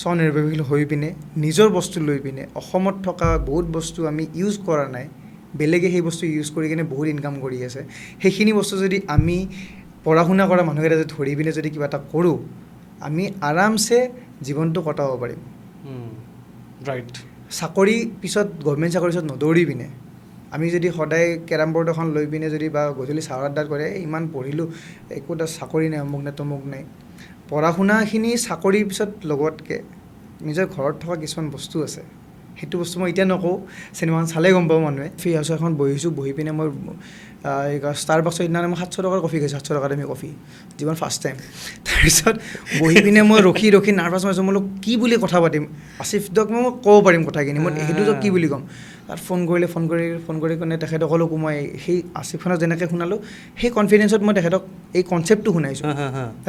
স্বনিৰ্ভৰশীল হৈ পিনে নিজৰ বস্তু লৈ পিনে অসমত থকা বহুত বস্তু আমি ইউজ কৰা নাই, বেলেগে সেই বস্তু ইউজ কৰি কিনে বহুত ইনকাম কৰি আছে। সেইখিনি বস্তু যদি আমি পঢ়া শুনা কৰা মানুহকেইটা যদি ধৰি পিনে যদি কিবা এটা কৰোঁ, আমি আৰামছে জীৱনটো কটাব পাৰিম। ৰাইট। চাকৰি পিছত গভৰ্ণমেণ্ট চাকৰিৰ পিছত নদৌৰি পিনে আমি যদি সদায় কেৰাম বৰ্ড এখন লৈ পিনে যদি বা গধূলি চাহৰ আড্ডাত কৰে ইমান পঢ়িলোঁ একো এটা চাকৰি নাই, অমুক নাই তমুক নাই, পঢ়া শুনাখিনি চাকৰিৰ পিছত লগতকৈ নিজৰ ঘৰত থকা কিছুমান বস্তু আছে, সেইটো বস্তু মই এতিয়া নকওঁ, চিনেমাখন চালেই গম পাব মানুহে। ফ্ৰী হাউচ এখন বহিছোঁ, বহি পিনে মই ষ্টাৰবাক্সৰ সিদিনা মই 700 টকাৰ কফি খাইছোঁ, 700 টকা দামী কফি, জীৱন ফাৰ্ষ্ট টাইম। তাৰপিছত বহি পিনে মই ৰখি নাৰ্ভাছ মাৰিছোঁ, মই কি বুলি কথা পাতিম আছিফদক মই ক'ব পাৰিম কথাখিনি, মই সেইটোতো কি বুলি ক'ম। তাত ফোন কৰি কিনে তেখেতসকলকো মই সেই আছিফখনক যেনেকৈ শুনালোঁ সেই কনফিডেঞ্চত মই তেখেতক এই কনচেপ্টটো শুনাইছোঁ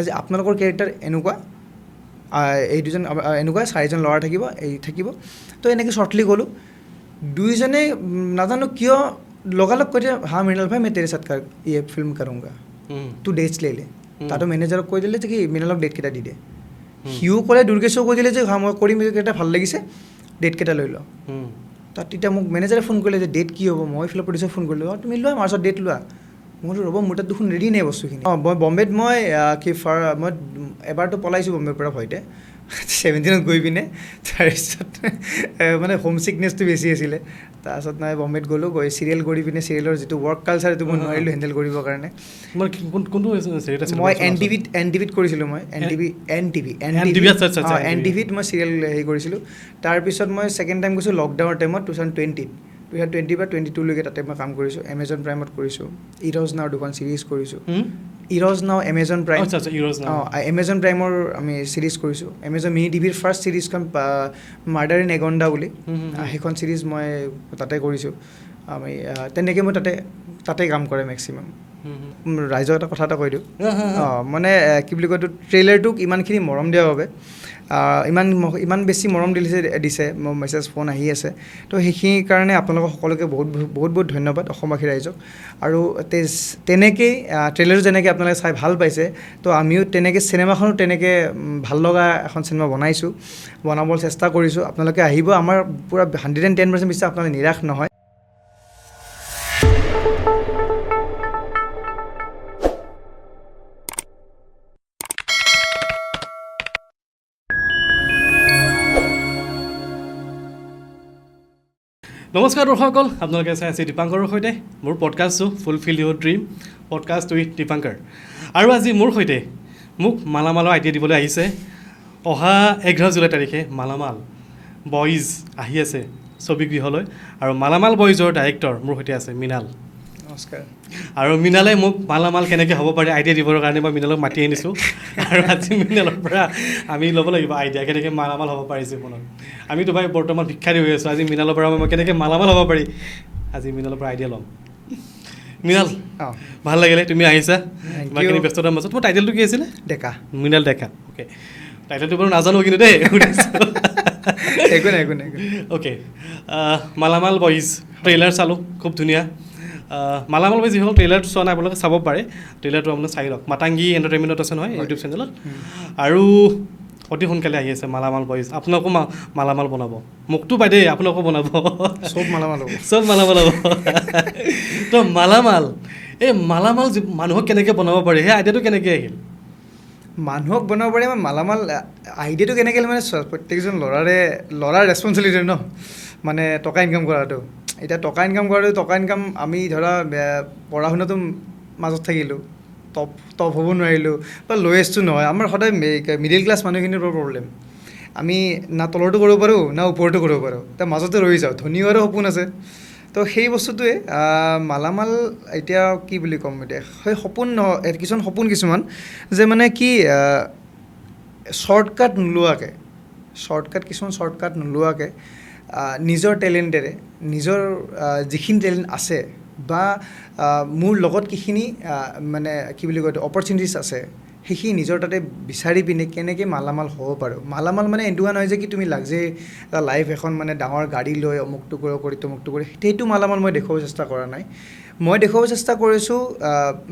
যে আপোনালোকৰ কেৰেক্টাৰ এনেকুৱা, এই দুজন এনেকুৱা 4জন ল'ৰা থাকিব, এই থাকিব, তো এনেকৈ শ্বৰ্টলি ক'লোঁ। দুইজনে নাজানো কিয় লগালগ কৈ দিয়ে হা মৃণাল ভাই মই তেৰে সাথ ये फिल्म करूँगा, तू डेट्स ले ले। তাতো মেনেজাৰক কৈ দিলে যে কি মৃণালক ডেটকেইটা দি দে, সিও ক'লে দুৰ্গেশও কৈ দিলে যে হা মই কৰিম, কেইটা ভাল লাগিছে ডেটকেইটা লৈ লওঁ। তাত তেতিয়া মোক মেনেজাৰে ফোন কৰিলে যে ডেট কি হ'ব, মই এইফালে প্ৰডিউচাৰ ফোন কৰিলোঁ, তুমি লোৱা মাৰ্চত ডেট লোৱা। মই ৰ'ব মোৰ তাত দেখোন ৰেডি নাই বস্তুখিনি। মই বম্বেত মই এবাৰতো পলাইছোঁ বম্বেৰ পৰা ভয়তে 17ত গৈ পিনে, তাৰপিছত মানে হোম ছিকনেছটো বেছি আছিলে। তাৰপিছত মই বম্বেত গ'লোঁ, গৈ চিৰিয়েল কৰি পিনে চিৰিয়েলৰ যিটো ৱৰ্ক কালচাৰ সেইটো মই নোৱাৰিলোঁ হেণ্ডেল কৰিবৰ কাৰণে। মই এন টিভিত কৰিছিলোঁ, মই এন টিভিত মই চিৰিয়েল হেৰি কৰিছিলোঁ। তাৰপিছত মই ছেকেণ্ড টাইম গৈছোঁ লকডাউনৰ টাইমত 2020 বা 22লৈকে তাতে মই কাম কৰিছোঁ। এমেজন প্ৰাইমত কৰিছোঁ, ইৰজ নাওৰ দুখন ছিৰিজ কৰিছোঁ। ইৰজ নাও এমেজন প্ৰাইম, এমেজন প্ৰাইমৰ আমি ছিৰিজ কৰিছোঁ। এমেজন মিনি টিভিৰ ফাৰ্ষ্ট ছিৰিজখন মাৰ্ডাৰ ইন এগণ্ডা বুলি, সেইখন ছিৰিজ মই তাতে কৰিছোঁ। আমি তেনেকৈ মই তাতে কাম কৰে মেক্সিমাম। ৰাইজক কথা এটা কৈ দিওঁ, মানে কি বুলি কয়, ট্ৰেইলাৰটোক ইমানখিনি মৰম দিয়াৰ বাবে, ইমান বেছি মৰম দিছে, মোৰ মেছেজ ফোন আহি আছে, তো সেইখিনিৰ কাৰণে আপোনালোকক সকলোকে বহুত ধন্যবাদ অসমবাসী ৰাইজক। আৰু তেনেকেই ট্ৰেইলাৰটো যেনেকৈ আপোনালোকে চাই ভাল পাইছে, তো আমিও তেনেকৈ চিনেমাখনো তেনেকৈ ভাল লগা এখন চিনেমা বনাবলৈ চেষ্টা কৰিছোঁ। আপোনালোকে আহিব, আমাৰ পূৰা 110% বিশ্বাস আপোনালোকে নিৰাশ নহয়। নমস্কাৰ দৰ্শকসকল, আপোনালোকে চাই আছে দীপাংকৰৰ সৈতে মোৰ পডকাষ্টটো fulfil your dream podcast with Dipankar. আৰু আজি মোৰ সৈতে মোক মালামালৰ আইডিয়া দিবলৈ আহিছে। অহা 11 জুলাই তাৰিখে মালামাল বইজ আহি আছে ছবিগৃহলৈ, আৰু মালামাল বইজৰ ডাইৰেক্টৰ মোৰ সৈতে আছে মৃণাল। নমস্কাৰ। আৰু মৃণালে মোক মালামাল কেনেকৈ হ'ব পাৰে আইডিয়া দিবৰ কাৰণে মই মৃণালক মাতি আনিছোঁ। আৰু আজি মৃণালৰ পৰা আমি ল'ব লাগিব আইডিয়া, কেনেকৈ মালামাল হ'ব পাৰি জীৱনত। আমিতো ভাই বৰ্তমান ভিক্ষাৰী হৈ আছোঁ, আজি মৃণালৰ পৰা মই কেনেকৈ মালামাল হ'ব পাৰি, আজি মৃণালৰ পৰা আইডিয়া ল'ম। মৃণাল, ভাল লাগিলে তুমি আহিছা ইমানখিনি ব্যস্ততাৰ মাজত। মোৰ টাইটেলটো কি আছিলে? ডেকা, মৃণাল ডেকা। অ'কে, টাইটেলটো বাৰু নাজানো কিন্তু দেই, একো নাই। অ'কে, মালামাল বইজ ট্ৰেইলাৰ চালোঁ, খুব ধুনীয়া। মালামাল বইজ যিসকল ট্ৰেইলাৰটো চোৱা নাই আপোনালোকে চাব পাৰে, ট্ৰেইলাৰটো আপোনালোকে চাই লওক। মাতাংগী এণ্টাৰটেইনমেণ্টত আছে নহয় ইউটিউব চেনেলত। আৰু অতি সোনকালে আহি আছে মালামাল বইজ। আপোনালোকো মালামাল বনাব, মোকতো পাই দেই, আপোনালোকো বনাব, চব মালামাল হ'ব। তো মালামাল মানুহক কেনেকৈ বনাব পাৰি, সেই আইডিয়াটো কেনেকৈ আহিল? মানুহক বনাব পাৰি মালামাল আইডিয়াটো কেনেকৈ মানে প্ৰত্যেকজন ল'ৰাৰ ৰেচপনচিবিলিটি ন, মানে টকা ইনকাম কৰাটো। এতিয়া টকা ইনকাম আমি ধৰা পঢ়া শুনাটো মাজত থাকিলোঁ, টপ হ'ব নোৱাৰিলোঁ বা লৱেষ্টটো নহয়। আমাৰ সদায় মিডিল ক্লাছ মানুহখিনিৰ প্ৰব্লেম, আমি না তলৰটো কৰিব পাৰোঁ না ওপৰটো কৰিব পাৰোঁ, তাৰ মাজতে ৰৈ যাওঁ। ধনী হোৱাৰো সপোন আছে, তো সেই বস্তুটোৱে মালামাল এতিয়া কি বুলি ক'ম, এতিয়া সেই সপোন কিছুমান যে মানে কি শ্বৰ্টকাট নোলোৱাকৈ নিজৰ টেলেণ্টেৰে, নিজৰ যিখিনি টেলেণ্ট আছে বা মোৰ লগত কিখিনি মানে কি বুলি কয় অপৰচুনিটিছ আছে, সেইখিনি নিজৰ তাতে বিচাৰি পিনে কেনেকৈ মালামাল হ'ব পাৰোঁ। মালামাল মানে এনেকুৱা নহয় যে কি তুমি লাগজাৰী এটা লাইফ এখন মানে ডাঙৰ গাড়ী লৈ অমুকটো কৰি তমুকটো কৰি, সেইটো মালামাল মই দেখুৱাব চেষ্টা কৰা নাই। মই দেখুৱাব চেষ্টা কৰিছোঁ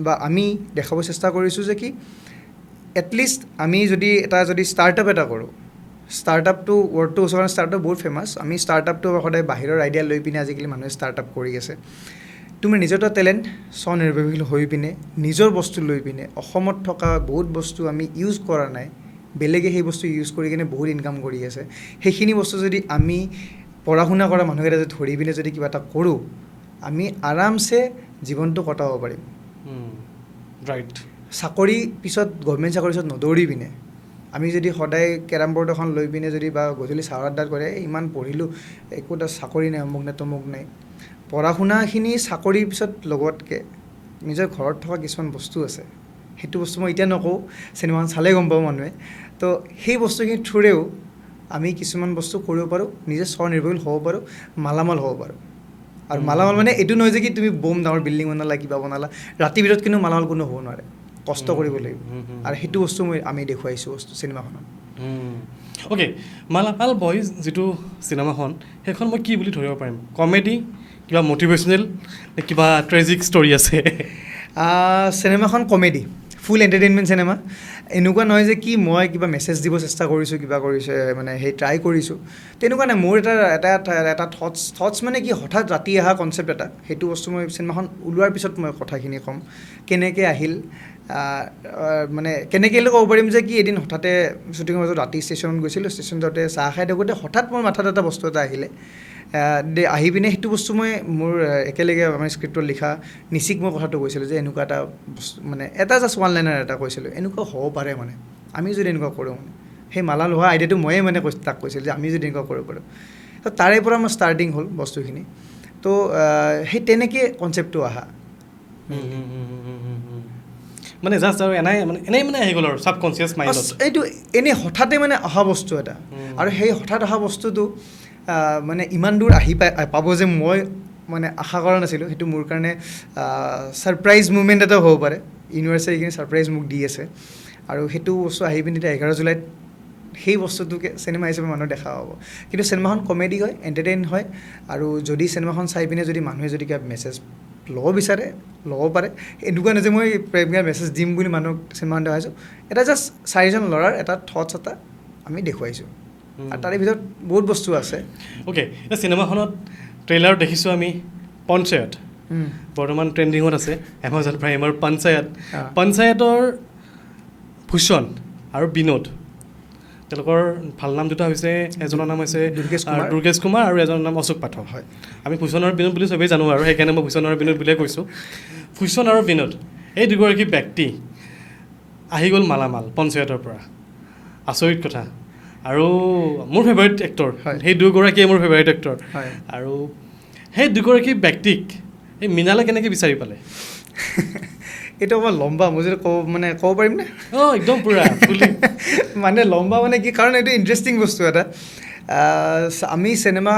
বা আমি দেখাব চেষ্টা কৰিছোঁ যে কি এটলিষ্ট আমি যদি ষ্টাৰ্টআপ এটা কৰোঁ, ষ্টাৰ্টআপটো ৱৰ্ডটো ওচৰৰ ষ্টাৰ্টআপ বহুত ফেমাছ আমি ষ্টাৰ্টআপটো সদায় বাহিৰৰ আইডিয়া লৈ পিনে আজিকালি মানুহে ষ্টাৰ্টআপ কৰি আছে তুমি নিজৰ টেলেণ্ট স্বনিৰ্ভৰশীল হৈ পিনে নিজৰ বস্তু লৈ পিনে অসমত থকা বহুত বস্তু আমি ইউজ কৰা নাই বেলেগে সেই বস্তু ইউজ কৰি কিনে বহুত ইনকাম কৰি আছে সেইখিনি বস্তু যদি আমি পঢ়া শুনা কৰা মানুহকেইটা যদি ধৰি পিনে যদি কিবা এটা কৰোঁ আমি আৰামছে জীৱনটো কটাব পাৰিম ৰাইট চাকৰি পিছত গভৰ্ণমেণ্ট চাকৰি পিছত নদৌৰি পিনে আমি যদি সদায় কেৰাম বৰ্ড এখন লৈ পিনে যদি বা গধূলি চাহৰ আড্ডাত কৰে ইমান পঢ়িলোঁ একো এটা চাকৰি নাই অমুক নাই তমুক নাই পঢ়া শুনাখিনি চাকৰিৰ পিছত লগতকৈ নিজৰ ঘৰত থকা কিছুমান বস্তু আছে সেইটো বস্তু মই এতিয়া নকওঁ চিনেমাখন চালে গম পাব মানুহে তো সেই বস্তুখিনিৰ থ্ৰুৰেও আমি কিছুমান বস্তু কৰিব পাৰোঁ নিজে স্বনিৰ্ভৰশীল হ'ব পাৰোঁ মালামাল হ'ব পাৰোঁ আৰু মালামাল মানে এইটো নহয় যে কি তুমি বম ডাঙৰ বিল্ডিং বনালা কিবা বনালা ৰাতিৰ ভিতৰত কিন্তু মালামাল কোনো হ'ব নোৱাৰে কষ্ট কৰিব লাগিব আৰু সেইটো বস্তু আমি দেখুৱাইছোঁ বস্তু চিনেমাখনত অ'কে মালামাল বইজ যিটো চিনেমাখন সেইখন মই কি বুলি ধৰিব পাৰিম কমেডি কিবা মটিভেশ্যনেল নে কিবা ট্ৰেজিক ষ্টৰি আছে চিনেমাখন কমেডি ফুল এণ্টাৰটেইনমেণ্ট চিনেমা এনেকুৱা নহয় যে কি মই কিবা মেছেজ দিব চেষ্টা কৰিছোঁ কিবা কৰিছোঁ মানে সেই ট্ৰাই কৰিছোঁ তেনেকুৱা নাই মোৰ এটা থটছ মানে কি হঠাৎ ৰাতি অহা কনচেপ্ট এটা সেইটো বস্তু মই চিনেমাখন ওলোৱাৰ পিছত মই কথাখিনি ক'ম কেনেকৈ আহিল মানে কেনেকৈ ক'ব পাৰিম যে কি এদিন হঠাতে শ্বুটিঙৰ মাজত ৰাতি ষ্টেচনত গৈছিলোঁ ষ্টেচন যাওঁতে চাহ খাই থাকোঁতে হঠাৎ মোৰ মাথাত এটা বস্তু এটা আহিলে আহি পিনে সেইটো বস্তু মই মোৰ একেলগে আমাৰ স্ক্ৰিপ্টত লিখা নিচিক মই কথাটো কৈছিলোঁ যে এনেকুৱা এটা বস্তু মানে এটা জাষ্ট ওৱান লাইনাৰ এটা কৈছিলোঁ এনেকুৱা হ'ব পাৰে মানে আমি যদি এনেকুৱা কৰোঁ মানে সেই মালাল হোৱা আইডিয়াটো ময়ে মানে তাক কৈছিলোঁ যে আমি যদি এনেকুৱা কৰিব পাৰোঁ তো তাৰে পৰা মোৰ ষ্টাৰ্টিং হ'ল বস্তুখিনি তো সেই তেনেকৈ কনচেপ্টটো অহা মানে জাষ্ট আৰু এনেই মানে আহি গ'ল আৰু ছাবকনচিয়াছ মাইণ্ডত এইটো এনেই হঠাতে মানে অহা বস্তু এটা আৰু সেই হঠাৎ অহা বস্তুটো মানে ইমান দূৰ আহি পাব যে মই মানে আশা কৰা নাছিলোঁ সেইটো মোৰ কাৰণে ছাৰপ্ৰাইজ মুভমেণ্ট এটাও হ'ব পাৰে ইউনিভাৰ্চে এইখিনি ছাৰপ্ৰাইজ মোক দি আছে আৰু সেইটো বস্তু আহি পিনি এতিয়া 11 জুলাইত সেই বস্তুটোকে চিনেমা হিচাপে মানুহ দেখা পাব কিন্তু চিনেমাখন কমেডি হয় এণ্টাৰটেইন হয় আৰু যদি চিনেমাখন চাই পিনে যদি মানুহে যদি কিবা মেছেজ ল'ব বিচাৰে ল'ব পাৰে এনেকুৱা নহয় যে মই প্ৰেমিকাৰ মেছেজ দিম বুলি মানুহক চিনেমাখন দেখাইছোঁ এটা জাষ্ট 4জন ল'ৰাৰ এটা থটছ এটা আমি দেখুৱাইছোঁ আৰু তাৰে ভিতৰত বহুত বস্তু আছে অ'কে এতিয়া চিনেমাখনত ট্ৰেইলাৰত দেখিছোঁ আমি পঞ্চায়ত বৰ্তমান ট্ৰেণ্ডিঙত আছে এমাজন প্ৰাইমৰ পঞ্চায়তৰ ভূষণ আৰু বিনোদ তেওঁলোকৰ ভাল নাম দুটা হৈছে এজনৰ নাম হৈছে দুৰ্গেশ কুমাৰ আৰু এজনৰ নাম অশোক পাঠক হয় আমি ভূষণ আৰু বিনোদ বুলি চবেই জানো আৰু সেইকাৰণে মই ভূষণ আৰু বিনোদ বুলিয়ে কৈছোঁ ভূষণ আৰু বিনোদ এই দুগৰাকী ব্যক্তি আহি গ'ল মালামাল পঞ্চায়তৰ পৰা আচৰিত কথা আৰু মোৰ ফেভাৰিট এক্টৰ সেই দুগৰাকীয়ে মোৰ ফেভাৰিট এক্টৰ আৰু সেই দুগৰাকী ব্যক্তিক এই মৃণালে কেনেকৈ বিচাৰি পালে এইটো অকণমান লম্বা মই যদি ক'ব পাৰিমনে অঁ একদম পূৰা মানে লম্বা মানে কি কাৰণ এইটো ইণ্টাৰেষ্টিং বস্তু এটা আমি চিনেমা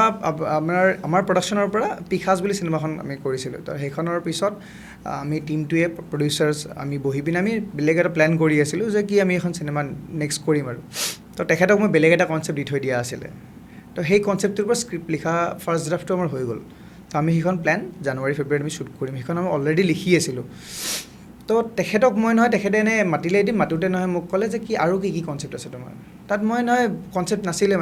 আমাৰ প্ৰডাকশ্যনৰ পৰা পিখাজ বুলি চিনেমাখন আমি কৰিছিলোঁ তো সেইখনৰ পিছত আমি টিমটোৱে প্ৰডিউচাৰ্ছ আমি বহি পিনে আমি বেলেগ এটা প্লেন কৰি আছিলোঁ যে কি আমি এখন চিনেমা নেক্সট কৰিম আৰু তো তেখেতক মই বেলেগ এটা কনচেপ্ট দি থৈ দিয়া আছিলে তো সেই কনচেপ্টটোৰ পৰা স্ক্ৰিপ্ট লিখা ফাৰ্ষ্ট ড্ৰাফ্টটো আমাৰ হৈ গ'ল তো আমি সেইখন প্লেন জানুৱাৰী ফেব্ৰুৱাৰীত আমি শ্বুট কৰিম সেইখন আমি অলৰেডি লিখি আছিলোঁ তো তেখেতক মই নহয় তেখেতে এনে মাতিলে এদিন মাতোঁতে নহয় মোক ক'লে যে কি আৰু কি কনচেপ্ট আছে তোমাৰ তাত মই নহয় কনচেপ্ট নাছিলে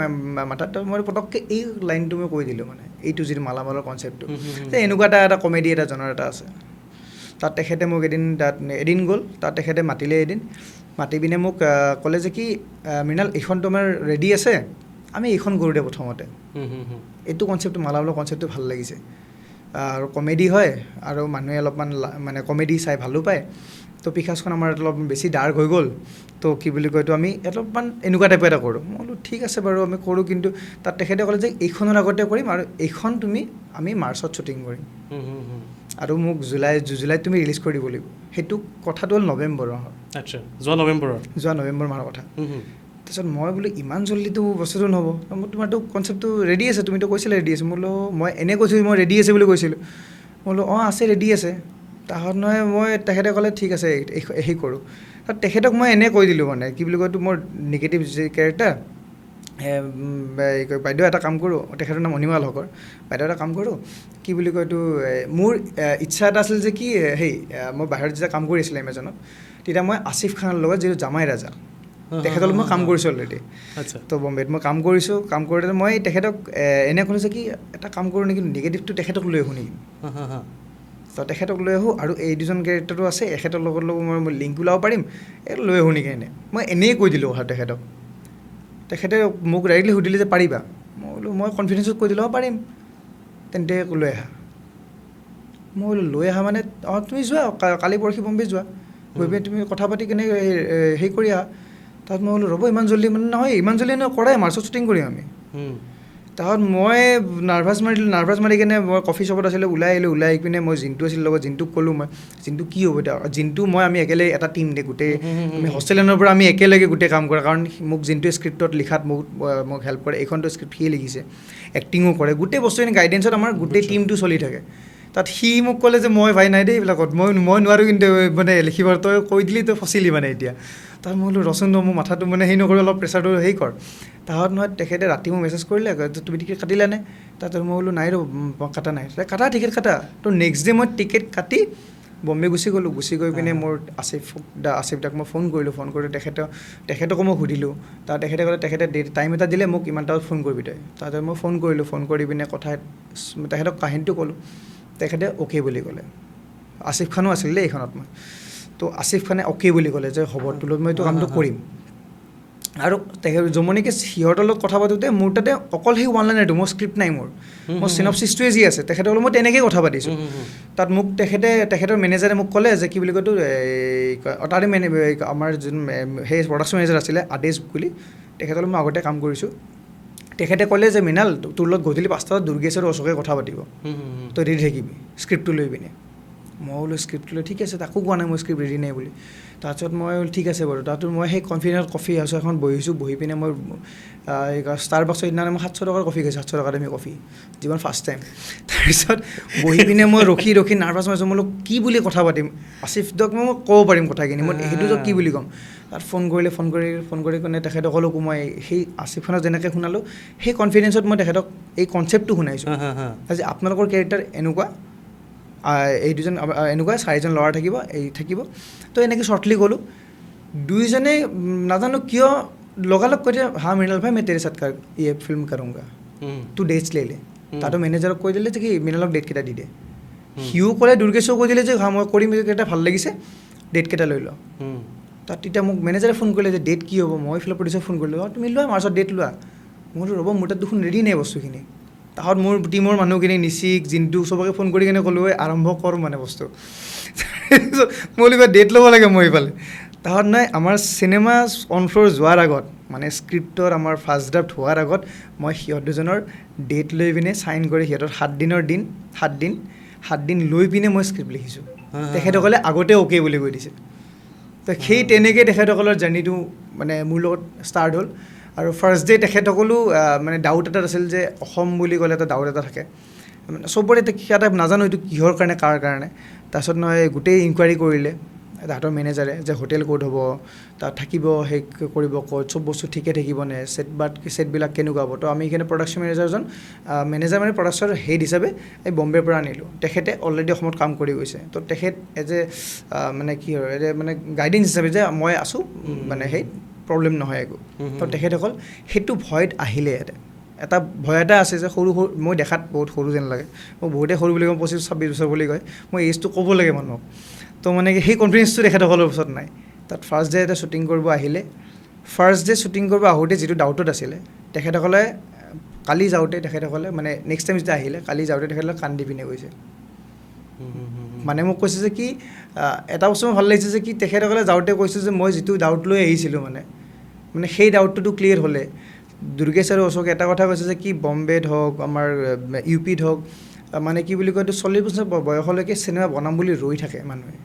মাতাত মই পটককৈ এই লাইনটো মই কৈ দিলোঁ মানে এইটো যিটো মালামালৰ কনচেপ্টটো যে এনেকুৱা এটা কমেডি এটা জনৰ এটা আছে তাত তেখেতে মোক এদিন গ'ল তাত তেখেতে মাতিলে এদিন মাতি পিনে মোক ক'লে যে কি মৃণাল এইখন তোমাৰ ৰেডি আছে আমি এইখন কৰোঁ দে প্ৰথমতে এইটো কনচেপ্টটো মালামালৰ কনচেপ্টটো ভাল লাগিছে আৰু কমেডি হয় আৰু মানুহে অলপমান মানে কমেডি চাই ভালো পায় তো পিখাজখন আমাৰ অলপ বেছি ডাৰ্ক হৈ গ'ল তো কি বুলি কয় তো আমি অলপমান এনেকুৱা টাইপৰ এটা কৰোঁ মই বোলো ঠিক আছে বাৰু আমি কৰোঁ কিন্তু তাত তেখেতে ক'লে যে এইখনৰ আগতে কৰিম আৰু এইখন আমি মাৰ্চত শ্বুটিং কৰিম আৰু মোক জুলাইত তুমি ৰিলিজ কৰি দিব লাগিব সেইটো কথাটো হ'ল নৱেম্বৰৰ আচ্ছা যোৱা নৱেম্বৰ মাহৰ কথা তাৰপিছত মই বোলো ইমান জল্দিটো বস্তুটো নহ'ব মই তোমাৰতো কনচেপ্টটো ৰেডি আছে তুমিতো কৈছিলা ৰেডি আছে মই বোলো মই এনে কৈছোঁ মই ৰেডি আছে বুলি কৈছিলোঁ মই বোলো অঁ আছে ৰেডি আছে তাহাঁত নহয় মই তেখেতে ক'লে ঠিক আছে সেই কৰোঁ তেখেতক মই এনে কৈ দিলোঁ মানে কি বুলি কয় এইটো মোৰ নিগেটিভ যি কেৰেক্টাৰ বাইদেউ এটা কাম কৰোঁ তেখেতৰ নাম অনিমাল হকৰ বাইদেউ এটা কাম কৰোঁ কি বুলি কয় এইটো মোৰ ইচ্ছা এটা আছিল যে কি মই বাহিৰত যেতিয়া কাম কৰি আছিলোঁ এমেজনত তেতিয়া মই আছিফ খানৰ লগত যিটো জামাই ৰাজা তেখেতৰ লগত মই কাম কৰিছোঁ অলৰেডি আচ্ছা তো বম্বেত মই কাম কৰিছোঁ কাম কৰোঁতে মই তেখেতক এনে শুনিছোঁ কি এটা কাম কৰোঁ নেকি নিগেটিভটো তেখেতক লৈ আহোঁ নেকি তো তেখেতক লৈ আহোঁ আৰু এই দুজন কেৰেক্টাৰটো আছে এখেতৰ লগত মই লিংক ওলাব পাৰিম এই লৈ আহোঁ নেকি এনে মই এনেই কৈ দিলোঁ কথা তেখেতক তেখেতে মোক ডাইৰেক্টলি সুধিলে যে পাৰিবা মই বোলো মই কনফিডেঞ্চত কৈ দিলোঁ পাৰিম তেন্তে লৈ আহা মই বোলো লৈ আহা মানে অঁ তুমি যোৱা কালি পৰহি বম্বে যোৱা গৈ পিনে তুমি কথা পাতি কেনে হেৰি কৰি আহা তাত মই বোলো ৰ'ব ইমান জল্দি মানে নহয় ইমান জল্দি কৰাই মাৰ্চত শ্বুটিং কৰিম আমি তাত মই নাৰ্ভাছ মাৰি কিনে মই কফি শ্বপত আছিলোঁ ওলাই আহিলোঁ ওলাই আহি পিনে মই জিন্তু আছিল লগত জিন্তুক ক'লোঁ মই জিন্তু কি হ'ব এতিয়া জিন্তু মই আমি একেলগে এটা টিম দে গোটেই আমি হোষ্টেলৰ পৰা আমি একেলগে গোটেই কাম কৰা কাৰণ মোক জিন্তুৱে স্ক্ৰিপ্টত লিখাত মোক হেল্প কৰে এইখনটো স্ক্ৰিপ্ট সিয়ে লিখিছে এক্টিঙো কৰে গোটেই বস্তুখিনি গাইডেঞ্চত আমাৰ গোটেই টিমটো চলি থাকে তাত সি মোক ক'লে যে মই ভাই নাই দেই এইবিলাকত মই নোৱাৰোঁ কিন্তু মানে লিখিব তই কৈ দিলি তই ফচিলি মানে এতিয়া তাত মই বোলো ৰচোন মোৰ মাথাটো মানে হেৰি নকৰি অলপ প্ৰেছাৰটো হেৰি কৰ তাহাঁত নহয় তেখেতে ৰাতি মোক মেছেজ কৰিলে তুমি টিকেট কাটিলানে তাত মই বোলো নাই কাটা নাই কাটা টিকেট কাটা তো নেক্সট ডে মই টিকেট কাটি বম্বে গুচি গ'লোঁ গুচি গৈ পিনে মোৰ আছিফ দাক মই ফোন কৰিলোঁ ফোন কৰি তেখেতকো মই সুধিলোঁ তাত তেখেতে ক'লে তেখেতে টাইম এটা দিলে মোক ইমান টাইমত ফোন কৰিবি তই তাতে মই ফোন কৰিলোঁ ফোন কৰি পিনে কথা তেখেতক কাহিনীটো ক'লোঁ তেখেতে অ'কে বুলি ক'লে আছিফ খানো আছিল দেই এইখনত মই তো আছিফ খানে অ'কে বুলি ক'লে যে হ'ব তোলত মই এইটো কামটো কৰিম আৰু জমনিকে সিহঁতৰ লগত কথা পাতোঁতে মোৰ তাতে অকল সেই ওৱান লাইনাৰটো মোৰ স্ক্ৰিপ্ট নাই মোৰ চিনপচিছটোৱে যি আছে তেখেতৰ লগত মই তেনেকৈয়ে কথা পাতিছোঁ তাত মোক তেখেতৰ মেনেজাৰে মোক ক'লে যে কি বুলি কয় তাৰে আমাৰ যোন সেই প্ৰডাকশ্যন মেনেজাৰ আছিলে আদেশ বুলি তেখেতৰ লগত মই আগতে কাম কৰিছোঁ তেখেতে ক'লে যে মৃণাল তোৰ লগত গধূলি 5টা বজাত দুৰ্গেশ আৰু অশোকে কথা পাতিব তই ৰেডি থাকিবি স্ক্ৰিপ্টটো লৈ পিনে মই বোলো স্ক্ৰিপ্টটো লৈ ঠিক আছে তাকো কোৱা নাই মই স্ক্ৰিপ্ট ৰেডি নাই বুলি তাৰপিছত মই ঠিক আছে বাৰু তাতো মই সেই কনফিডেণ্ট কফি হাউচ এখন বহিছোঁ বহি পিনে মই ষ্টাৰবাক্সৰ সিদিনা মই 700 টকাৰ কফি খাইছোঁ 700 টকা দামী কফি জীৱন ফাৰ্ষ্ট টাইম তাৰপিছত বহি পিনে মই ৰখি নাৰ্ভাছ মাৰিছোঁ মই বোলো কি বুলি কথা পাতিম আছিফক মই ক'ব পাৰিম কথাখিনি মই সেইটোতো কি বুলি ক'ম তাত ফোন কৰি কিনে তেখেতসকলকো মই সেই আছিফখনক যেনেকৈ শুনালোঁ সেই কনফিডেঞ্চত মই তেখেতক এই কনচেপ্টটো শুনাইছোঁ যে আপোনালোকৰ কেৰেক্টাৰ এনেকুৱা এই দুজন এনেকুৱা 4জন ল'ৰা থাকিব তো এনেকৈ শ্বৰ্টলি ক'লোঁ দুইজনে নাজানো কিয় লগালগ কৈ দিয়ে হা মৃণাল ভাই মই তেৰে সাথ ये फिल्म करूँगा तू डेट्स ले ले তাতো মেনেজাৰক কৈ দিলে যে কি মৃণালক ডেটকেইটা দি দে সিও ক'লে দুৰ্গেশক কৈ দিলে যে হা মই কৰিম এইকেইটা ভাল লাগিছে ডেটকেইটা লৈ ল তাত তেতিয়া মোক মেনেজাৰে ফোন কৰিলে যে ডেট কি হ'ব মই এইফালে প্ৰডিউচাৰক ফোন কৰিলোঁ তুমি লোৱা মাৰ্চত ডেট লোৱা মই বোলো ৰ'ব মোৰ তাত দেখোন ৰেডি নাই বস্তুখিনি তাহত মোৰ টিমৰ মানুহখিনি নিচিক জিন্তু চবকে ফোন কৰি কিনে ক'লোঁ আৰম্ভ কৰোঁ মানে বস্তু মই বোলো ডেট ল'ব লাগে মই এইফালে তাহত নাই আমাৰ চিনেমা অন ফ্ল'ৰ যোৱাৰ আগত মানে স্ক্ৰিপ্টৰ আমাৰ ফাৰ্ষ্ট ড্ৰাফ্ট হোৱাৰ আগত মই সিহঁত দুজনৰ ডেট লৈ পিনে চাইন কৰি সিহঁতৰ 7 দিন লৈ পিনে মই স্ক্ৰিপ্ট লিখিছোঁ তেখেতসকলে আগতে অ'কে বুলি কৈ দিছে তো সেই তেনেকৈ তেখেতসকলৰ জাৰ্ণিটো মানে মোৰ লগত ষ্টাৰ্ট হ'ল আৰু ফাৰ্ষ্ট ডে তেখেতসকলো মানে ডাউট এটা আছিল যে অসম বুলি ক'লে এটা ডাউট এটা থাকে চবৰে এটা নাজানো এইটো কিহৰ কাৰণে কাৰ কাৰণে তাৰপিছত নহয় গোটেই ইনকুৱাৰী কৰিলে তাহাঁতৰ মেনেজাৰে যে হোটেল ক'ত হ'ব তাত থাকিব সেই কৰিব ক'ত চব বস্তু ঠিকে থাকিবনে ছেটবিলাক কেনেকুৱা হ'ব তো আমি এইখিনি প্ৰডাকশ্যন মেনেজাৰ মানে প্ৰডাকশ্যনৰ হেড হিচাপে এই বম্বেৰ পৰা আনিলোঁ তেখেতে অলৰেডি অসমত কাম কৰি গৈছে তো তেখেত এজ এ মানে কি হয় মানে গাইডেঞ্চ হিচাপে যে মই আছোঁ মানে সেই প্ৰব্লেম নহয় একো তো তেখেতসকল সেইটো ভয়ত আহিলে এটা ভয় এটা আছে যে সৰু মই দেখাত বহুত সৰু যেন লাগে মই বহুতে সৰু বুলি কওঁ 25-26 বছৰ বুলি কয় মই এইজটো ক'ব লাগে মানুহক তো মানে সেই কনফিডেঞ্চটো তেখেতসকলৰ ওচৰত নাই তাত ফাৰ্ষ্ট ডে এটা শ্বুটিং কৰিব আহিলে ফাৰ্ষ্ট ডে শ্বুটিং কৰিব আহোঁতে যিটো ডাউটত আছিলে তেখেতসকলে কালি যাওঁতে তেখেতসকলে মানে নেক্সট টাইম যেতিয়া আহিলে কালি যাওঁতে তেখেতসকলে কান্দি পিনে গৈছে মানে মোক কৈছে যে কি এটা বস্তু মোৰ ভাল লাগিছে যে কি তেখেতসকলে যাওঁতে কৈছে যে মই যিটো ডাউট লৈ আহিছিলোঁ মানে সেই ডাউটটোতো ক্লিয়াৰ হ'লে দুৰ্গেশ আৰু অশোকে এটা কথা কৈছে যে কি বম্বেত হওক আমাৰ ইউপিত হওক মানে কি বুলি কয় এইটো 40 বছৰ বয়সলৈকে চিনেমা বনাম বুলি ৰৈ থাকে মানুহে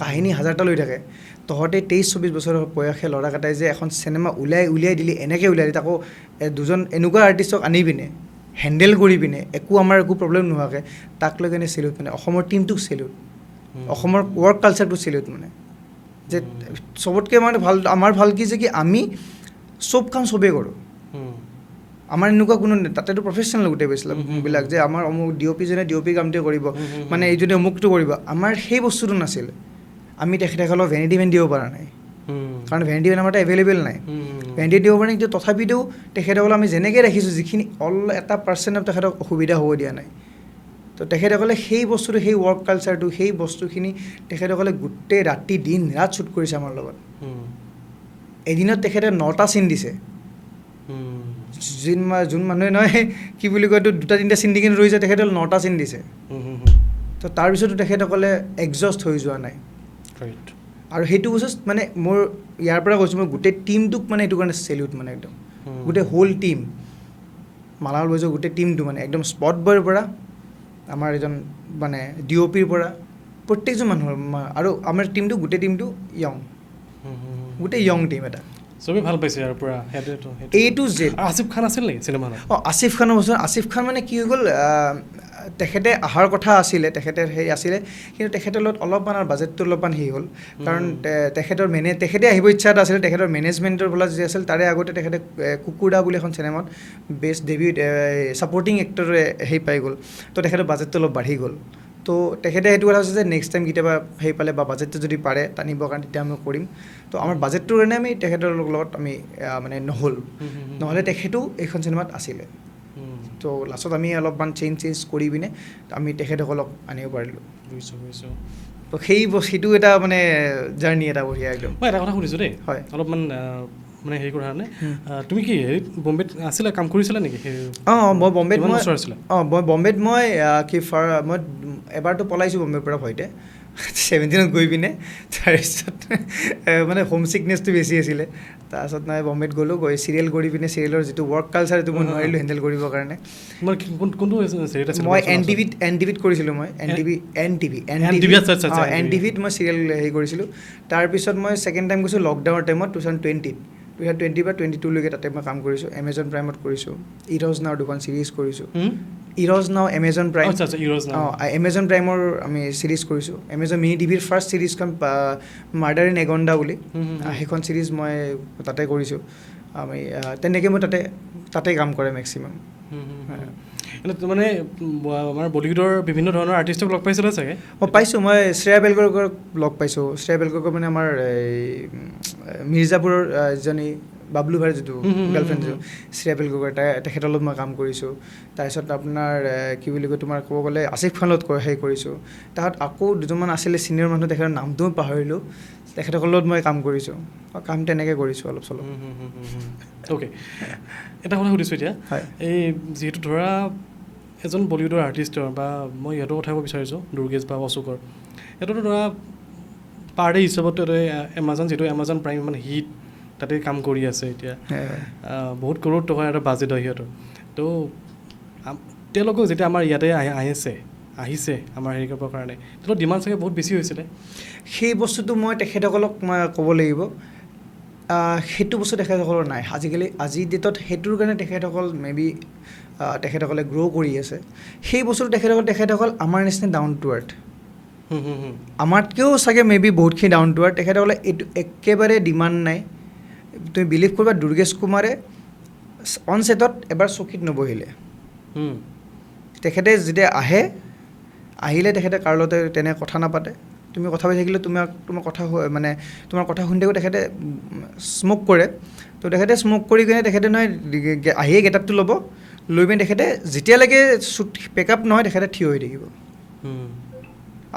কাহিনী হাজাৰটা লৈ থাকে তহঁতে 23-24 বছৰ বয়সে ল'ৰাকেইটাই যে এখন চিনেমা উলিয়াই দিলি এনেকৈ উলিয়াই দিলি তাকো দুজন এনেকুৱা আৰ্টিষ্টক আনি পিনে হেণ্ডেল কৰি পিনে আমাৰ একো প্ৰব্লেম নোহোৱাকৈ তাক লৈ কিনে চেলিউট মানে অসমৰ টিমটোক চেলিউট অসমৰ ৱৰ্ক কালচাৰটো চেলিউট মানে যে চবতকৈ মানে আমাৰ ভাল কি যে কি আমি চব কাম চবেই কৰোঁ আমাৰ এনেকুৱা কোনো তাতেতো প্ৰফেচনেল গোটেই বেছিবিলাক যে আমাৰ অমুক ডিঅ'পিজনে ডিঅ'পি কামটোৱে কৰিব মানে এইজনে অমুকটো কৰিব আমাৰ সেই বস্তুটো নাছিল আমি তেখেতসকলক ভেনিটি ভেন দিব পৰা নাই কাৰণ ভেণ্টি আমাৰ তাত এভেইলেবল নাই ভেণ্টি দিব পাৰে কিন্তু তথাপিতো তেখেতসকলক আমি যেনেকৈ ৰাখিছোঁ যিখিনি এটা পাৰ্চেণ্ট তেখেতক অসুবিধা হ'ব দিয়া নাই তো তেখেতসকলে সেই বস্তুটো সেই ৱৰ্ক কালচাৰটো সেই বস্তুখিনি তেখেতসকলে গোটেই ৰাতি দিন ৰাত শ্বুট কৰিছে আমাৰ লগত এদিনত তেখেতে 9টা চিন দিছে যোন মানুহে নহয় কি বুলি কয় এইটো 2-3টা চিন দি কিনে ৰৈ যায় তেখেতসকলে 9টা চিন দিছে তো তাৰপিছতো তেখেতসকলে এক্সজষ্ট হৈ যোৱা নাই আৰু সেইটো বস্তু মানে মোৰ ইয়াৰ পৰা কৈছোঁ মই গোটেই টিমটোক মানে এইটো কাৰণে চেলিউট মানে একদম গোটেই হোল টিম মালামাল বয়জৰ গোটেই টিমটো মানে একদম স্পট বয়ৰ পৰা আমাৰ এজন মানে DOPৰ পৰা প্ৰত্যেকজন মানুহৰ আৰু আমাৰ টিমটো গোটেই টিমটো য়ং গোটেই য়ং টিম এটা চবেই ভাল পাইছে আৰু পুৰা A to Z আছিফ খান আছিল নেকি চিনেমাত আছিফ খানৰ বস্তু আছিফ খান মানে কি হৈ গ'ল তেখেতে অহাৰ কথা আছিলে তেখেতে সেই আছিলে কিন্তু তেখেতৰ লগত অলপমান আৰু বাজেটটো অলপমান হেৰি হ'ল কাৰণ তেখেতে আহিব ইচ্ছা এটা আছিলে তেখেতৰ মেনেজমেণ্টৰ ফালে যি আছিল তাৰে আগতে তেখেতে কুকুৰা বুলি এখন চিনেমাত বেষ্ট ডেবিউট ছাপৰ্টিং এক্টৰে হেৰি পাই গ'ল তো তেখেতৰ বাজেটটো অলপ বাঢ়ি গ'ল তো তেখেতে সেইটো কথা হৈছে যে নেক্সট টাইম কেতিয়াবা হেৰি পালে বা বাজেটটো যদি পাৰে টানিবৰ কাৰণে তেতিয়া আমি কৰিম তো আমাৰ বাজেটটোৰ কাৰণে আমি তেখেতৰ লগত আমি মানে নহ'লে তেখেতো এইখন চিনেমাত আছিলে তো লাষ্টত আমি অলপমান চেঞ্জ কৰি পিনে আমি তেখেতসকলক আনিব পাৰিলোঁ বুজিছোঁ তো সেইটো এটা মানে জাৰ্ণি এটা বঢ়িয়া একদম মই এটা কথা সুধিছোঁ দেই হয় অলপমান মানে হেৰি কৰাৰ কাৰণে তুমি কি হেৰিত বম্বেত আছিলা কাম কৰিছিলা নেকি মই বম্বেত আছিলা মই বম্বেত মই এবাৰতো পলাইছোঁ বম্বেৰ পৰা ভয়তে 17ত গৈ পিনে তাৰপিছত মানে হোম চিকনেছটো বেছি আছিলে তাৰপিছত মই বম্বেত গ'লোঁ গৈ চিৰিয়েল কৰি পিনে চিৰিয়েলৰ যিটো ৱৰ্ক কালচাৰ সেইটো মই নোৱাৰিলোঁ হেণ্ডেল কৰিবৰ কাৰণে মই NTVত কৰিছিলোঁ মই NTVত মই চিৰিয়েল হেৰি কৰিছিলোঁ তাৰপিছত মই ছেকেণ্ড টাইম গৈছোঁ লকডাউনৰ টাইমত 2020 বা 22লৈকে তাতে মই কাম কৰিছোঁ এমেজন প্ৰাইমত কৰিছোঁ ইৰজ নাও দুখন ছিৰিজ কৰিছোঁ ইৰজ নাও এমেজন প্ৰাইম এমেজন প্ৰাইমৰ আমি ছিৰিজ কৰিছোঁ এমেজন মিনি টিভিৰ ফাৰ্ষ্ট ছিৰিজখন মাৰ্ডাৰ ইন এগণ্ডা বুলি সেইখন ছিৰিজ মই তাতে কৰিছোঁ আমি তেনেকৈ মই তাতে কাম কৰে মেক্সিমাম মানে আমাৰ বলিউডৰ বিভিন্ন ধৰণৰ আৰ্টিষ্টক লগ পাইছিলে চাগে মই পাইছোঁ মই শ্ৰেয়া বেলগৰক লগ পাইছোঁ শ্ৰেয়া বেলগৰকৰ মানে আমাৰ মিৰ্জাপুৰৰ এজনী বাবলু ভাইৰ যিটো গাৰ্লফ্ৰেণ্ড যিটো শ্ৰেয়া বেলগৰকৰ তেখেতৰ লগত মই কাম কৰিছোঁ তাৰপিছত আপোনাৰ কি বুলি কয় তোমাৰ ক'ব গ'লে আছিফ খানৰ লগত হেৰি কৰিছোঁ তাত আকৌ দুজনমান আছিলে ছিনিয়ৰ মানুহ তেখেতৰ নামটো মই পাহৰিলোঁ তেখেতসকলৰ লগত মই কাম কৰিছোঁ কাম তেনেকৈ কৰিছোঁ অলপ চলপ অ'কে এটা কথা সুধিছোঁ এতিয়া এই যিহেতু ধৰা এজন বলিউডৰ আৰ্টিষ্টৰ বা মই ইহঁতৰ কথা ক'ব বিচাৰিছোঁ দুৰ্গেশ বা অশোকৰ সিহঁততো ধৰা পাৰ ডে হিচাপতো এমাজন যিহেতু এমাজন প্ৰাইম মানে হিট তাতে কাম কৰি আছে এতিয়া বহুত কৰোৰ টকাৰ এটা বাজেট হয় সিহঁতৰ তো তেওঁলোকক যেতিয়া আমাৰ ইয়াতে আহিছে আমাৰ হেৰি কৰিবৰ কাৰণে তেওঁলোকৰ ডিমাণ্ড চাগে বহুত বেছি হৈছিলে সেই বস্তুটো মই তেখেতসকলক মই ক'ব লাগিব সেইটো বস্তু তেখেতসকলৰ নাই আজিৰ ডেটত সেইটোৰ কাৰণে তেখেতসকল মেবি তেখেতসকলে গ্ৰ' কৰি আছে সেই বস্তুটো তেখেতসকল আমাৰ নিচিনা ডাউন টু আৰ্থ আমাতকৈও চাগে মেবি বহুতখিনি ডাউন টু আৰ্থ তেখেতসকলে এইটো একেবাৰে ডিমাণ্ড নাই তুমি বিলিভ কৰিবা দুৰ্গেশ কুমাৰে অন ছেটত এবাৰ চকীত নবহিলে তেখেতে যেতিয়া আহিলে তেখেতে কাৰো লগতে তেনে কথা নাপাতে তুমি কথা পাতি থাকিলে তোমাৰ কথা মানে তোমাৰ কথা শুনি থাকিব তেখেতে স্ম'ক কৰে তো তেখেতে স্ম'ক কৰি কিনে তেখেতে নহয় আহিয়ে গেটআপটো ল'ব লৈ পিনে তেখেতে যেতিয়ালৈকে শ্বুট পেকআপ নহয় তেখেতে থিয় হৈ থাকিব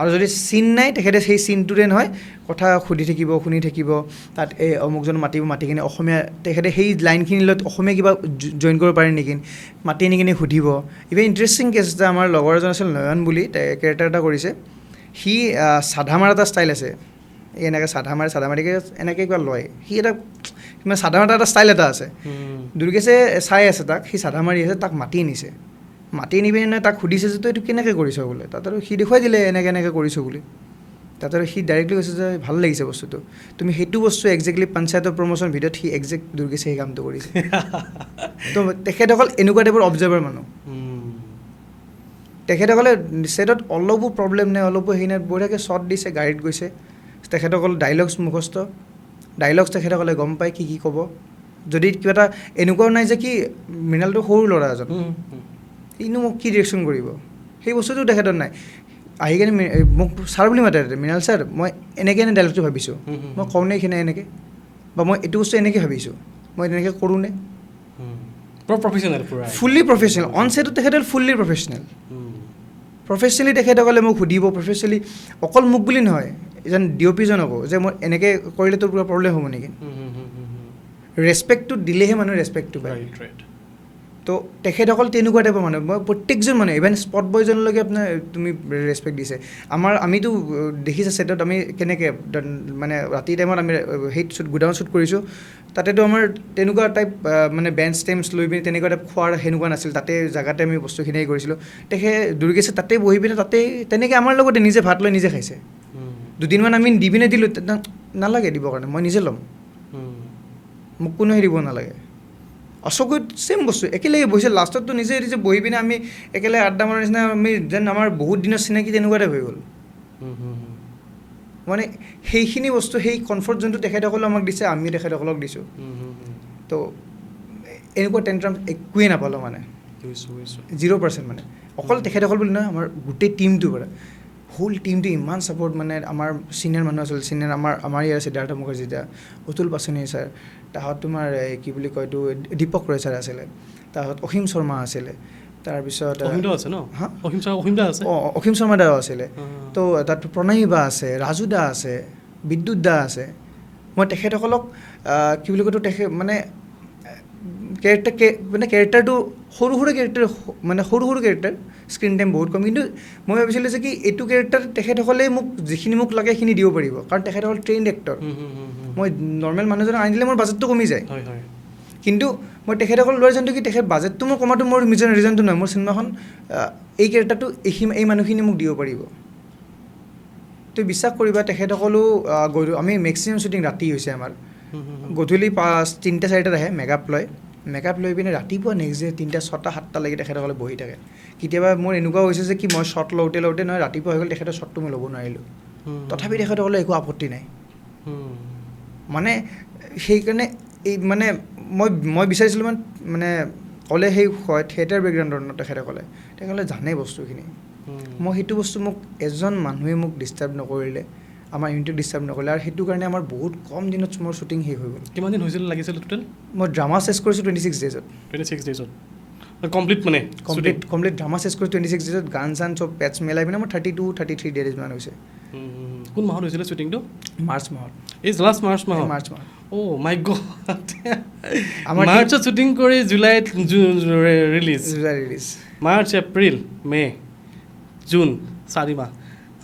আৰু যদি চিন নাই তেখেতে সেই চিনটোৰে নহয় কথা শুনি থাকিব তাত এই অমুকজন মাতি কিনে অসমীয়া তেখেতে সেই লাইনখিনিৰ লগত অসমীয়া কিবা জইন কৰিব পাৰে নেকি মাতি আনি কিনে সুধিব ইভেন ইণ্টাৰেষ্টিং কেছ এটা আমাৰ লগৰ এজন আছিল নয়ন বুলি কেৰেক্টাৰ এটা কৰিছে সি চাধা মাৰা এটা ষ্টাইল আছে এই এনেকৈ চাধা মাৰি এনেকৈ কিবা লয় সি এটা মানে চাধা মাৰা এটা ষ্টাইল এটা আছে দুৰ্গেশে চাই আছে তাক সি চাধা মাৰি আছে তাক মাতি আনি পিনে তাক সুধিছে যে তই এইটো কেনেকৈ কৰিছ বোলে তাত আৰু সি দেখুৱাই দিলে এনেকৈ কৰিছোঁ বুলি তাত আৰু সি ডাইৰেক্টলি কৈছে যে ভাল লাগিছে বস্তুটো তুমি সেইটো বস্তু একজেক্টলি পঞ্চায়তৰ প্ৰমোশ্যন ভিডিঅ'ত সি একজেক্ট দুৰ্গেশে সেই কামটো কৰিছে তো তেখেতসকল এনেকুৱা টাইপৰ অবজাৰ্ভাৰ মানুহ তেখেতসকলে ছেটত অলপো প্ৰব্লেম নাই অলপো হেৰি নাই বঢ়িয়াকৈ শ্বট দিছে গাড়ীত গৈছে তেখেতসকল ডাইলগছ মুখস্থ তেখেতসকলে গম পায় কি ক'ব যদি কিবা এটা এনেকুৱাও নাই যে কি মৃণালটো সৰু ল'ৰা এজন ইনো মোক কি ৰিয়েকশ্যন কৰিব সেই বস্তুটো তেখেতৰ নাই আহি কিনে মোক ছাৰ বুলি মাতে মৃণাল ছাৰ মই এনেকৈ ডাইলগটো ভাবিছোঁ মই কওঁ নে এইখিনি এনেকৈ বা মই এইটো বস্তু এনেকৈ ভাবিছোঁ, মই তেনেকৈ কৰোঁনে? পুৰা প্ৰফেশ্যনেল পুৰা ফুল্লি প্ৰফেশ্যনেল। অন ছেটত তেখেতসকল ফুল্লি প্ৰফেশ্যনেল। প্ৰফেশ্যনেলি তেখেতসকলে মোক সুধিব, প্ৰফেশ্যনেলি অকল মোক বুলি নহয়, এজন DOP-জনকো যে মই এনেকৈ কৰিলে তোৰ কিবা প্ৰব্লেম হ'ব নেকি? ৰেচপেক্টটো দিলেহে মানুহে ৰেচপেক্টটো পায়। তো তেখেতসকল তেনেকুৱা টাইপৰ মানুহ। মই প্ৰত্যেকজন মানুহে, ইভেন স্পট বয়জনলৈকে আপোনাৰ তুমি ৰেচপেক্ট দিছে। আমিতো দেখিছা ছেটত আমি কেনেকৈ মানে ৰাতি টাইমত আমি সেই গুডাউন শ্বুট কৰিছোঁ, তাতেতো আমাৰ তেনেকুৱা টাইপ মানে বেঞ্চ টেম্পছ লৈ পিনে তেনেকুৱা টাইপ খোৱাৰ সেনেকুৱা নাছিল। তাতে জেগাতে আমি বস্তুখিনি কৰিছিলোঁ। দুৰ্গেশে তাতেই বহি পিনে তাতেই তেনেকৈ আমাৰ লগতে নিজে ভাত লৈ নিজে খাইছে। দুদিনমান আমি দি পিনে দিলোঁ, নালাগে দিবৰ কাৰণে, মই নিজে ল'ম, মোক কোনো হেৰি দিব নালাগে। অচকুত ছেইম বস্তু একেলগে বহিছে। লাষ্টততো নিজে বহি পিনে আমি একেলগে আড্ডা মাৰাৰ নিচিনা আমি যেন আমাৰ বহুত দিনৰ চিনাকি তেনেকুৱা টাইপ হৈ গ'ল। মানে সেইখিনি বস্তু, সেই কমফৰ্ট জোনটো তেখেতসকলে আমাক দিছে, আমিও তেখেতসকলক দিছোঁ। তো এনেকুৱা টেনট্ৰাম একোৱেই নাপালোঁ মানে, 0% মানে। অকল তেখেতসকল বুলি নহয়, আমাৰ গোটেই টিমটোৰ পৰা, হোল টিমটো ইমান ছাপৰ্ট। মানে আমাৰ ছিনিয়ৰ মানুহ আছিল, ছিনিয়ৰ আমাৰ ইয়াৰ সিদ্ধাৰ্থ মুখাৰ্জী দা, অতুল পাচনি ছাৰ, তাহাঁত তোমাৰ কি বুলি কয় এইটো দীপক ৰয় ছাৰ আছিলে, তাহাঁত অসীম শৰ্মা আছিলে, তাৰপিছত অসীম শৰ্মা দাও আছিলে, তো তাত প্ৰণয়ী বা আছে, ৰাজু দা আছে, বিদ্যুৎ দা আছে। মই তেখেতসকলক কি বুলি কয়তো মানে কেৰেক্টাৰটো সৰু কেৰেক্টাৰ, স্ক্ৰীণ টাইম বহুত কম, কিন্তু মই ভাবিছিলোঁ যে কি এইটো কেৰেক্টাৰ তেখেতসকলে মোক যিখিনি মোক লাগে সেইখিনি দিব পাৰিব, কাৰণ তেখেতসকল ট্ৰেইনড এক্টৰ। মই নৰ্মেল মানুহজনক আনি দিলে মোৰ বাজেটটো কমি যায়, কিন্তু মই তেখেতসকল লৈ জানো কি তেখেত বাজেটটো মোৰ কমাটো মোৰ নিজৰ ৰিজনটো নহয়, মোৰ চিনেমাখন এই কেৰেক্টাৰটো এই মানুহখিনি মোক দিব পাৰিব। তো বিশ্বাস কৰিবা তেখেতসকলো আমি মেক্সিমাম শ্বুটিং ৰাতি হৈছে আমাৰ, গধূলি 3-4টাত আহে, মেকআপ লৈ পিনে ৰাতিপুৱা নেক্সট ডে 3-6-7টালৈকে তেখেতসকলে বহি থাকে। কেতিয়াবা মোৰ এনেকুৱা হৈছে যে কি মই শ্বট লওঁতে নহয় ৰাতিপুৱা হৈ গ'ল, তেখেতৰ শ্বটটো মই ল'ব নোৱাৰিলোঁ, তথাপি তেখেতসকলে একো আপত্তি নাই। মানে সেইকাৰণে এই মানে মই বিচাৰিছিলোঁ মানে ক'লে সেই থিয়েটাৰ বেকগ্ৰাউণ্ডৰ তেখেতসকলে জানে বস্তুখিনি। মই সেইটো বস্তু মোক এজন মানুহে মোক ডিষ্টাৰ্ব নকৰিলে, আমাৰ ইউনিটক ডিষ্টাৰ্ব নকৰিলে, আৰু সেইটো কাৰণে আমাৰ বহুত কম দিনত মোৰ শ্বুটিং শেষ হৈ গ'ল। কিমান দিন হৈছিল লাগিছিল টোটেল? মই ড্ৰামা চেছ কৰিছোঁ 26 ডেইজত। কমপ্লিট ড্ৰামা চেছ কৰিছোঁ 26 ডেইজত, গান চান চব পেটছ মিলাই পিনে মোৰ 32-33 ডেইজ মান হৈছে। কোন মাহত হৈছিলে শ্বুটিংটো? মাৰ্চ মাহত। মাৰ্চ মাহত। অ' মাই গড, আমাৰ মাৰ্চত শ্বুটিং কৰি জুলাইত ৰিলিজ। মাৰ্চ, এপ্ৰিল, মে', জুন, 4 মাহ।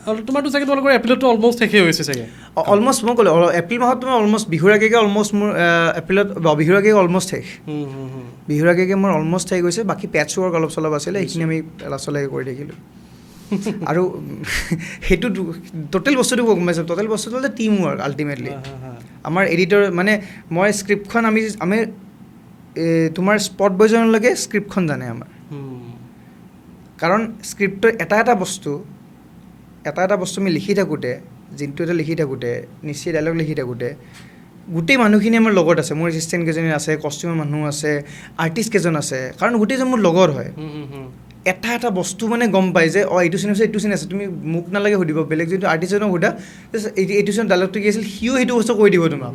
আৰু তোমাৰতো চাগে তোমালোকৰ এপ্ৰিলতো অলমষ্ট শেষেই হৈছে চাগে? অলমষ্ট মই ক'লোঁ এপ্ৰিল মাহত তোমাৰ অলমষ্ট বিহুৰ আগে অলমষ্ট মোৰ এপ্ৰিলত বিহুৰ আগে অলমষ্ট শেষ। বিহুৰ আগে মোৰ অলমষ্ট শেষ গৈছে, বাকী পেটছ ৱৰ্ক অলপ চলপ আছিলে, সেইখিনি আমি লাষ্টলৈকে কৰি থাকিলোঁ। আৰু সেইটো টোটেল বস্তুটো গম পাইছোঁ, টোটেল বস্তুটো হ'ল টিম ৱৰ্ক আল্টিমেটলি। আমাৰ এডিটৰ মানে মই স্ক্ৰিপ্টখন আমি তোমাৰ স্পট বয়জনলৈকে স্ক্ৰিপ্টখন জানে আমাৰ, কাৰণ স্ক্ৰিপ্টৰ এটা বস্তু আমি লিখি থাকোঁতে, যিটো এটা লিখি থাকোঁতে, নিশ্চয় ডাইলগ লিখি থাকোঁতে গোটেই মানুহখিনি আমাৰ লগত আছে। মোৰ এছিষ্টেণ্ট কেইজনী আছে, কষ্টিউমৰ মানুহ আছে, আৰ্টিষ্ট কেইজন আছে, কাৰণ গোটেইজন মোৰ লগৰ হয়। এটা বস্তু মানে গম পায় যে এইটো চিন আছে, এইটো চিন আছে, তুমি মোক নালাগে সুধিব, বেলেগ যদি আৰ্টিষ্টজনক সোধা এইটো চিনত ডাইলগটো কি আছিল, সিও সেইটো বস্তু কৈ দিব তোমাক।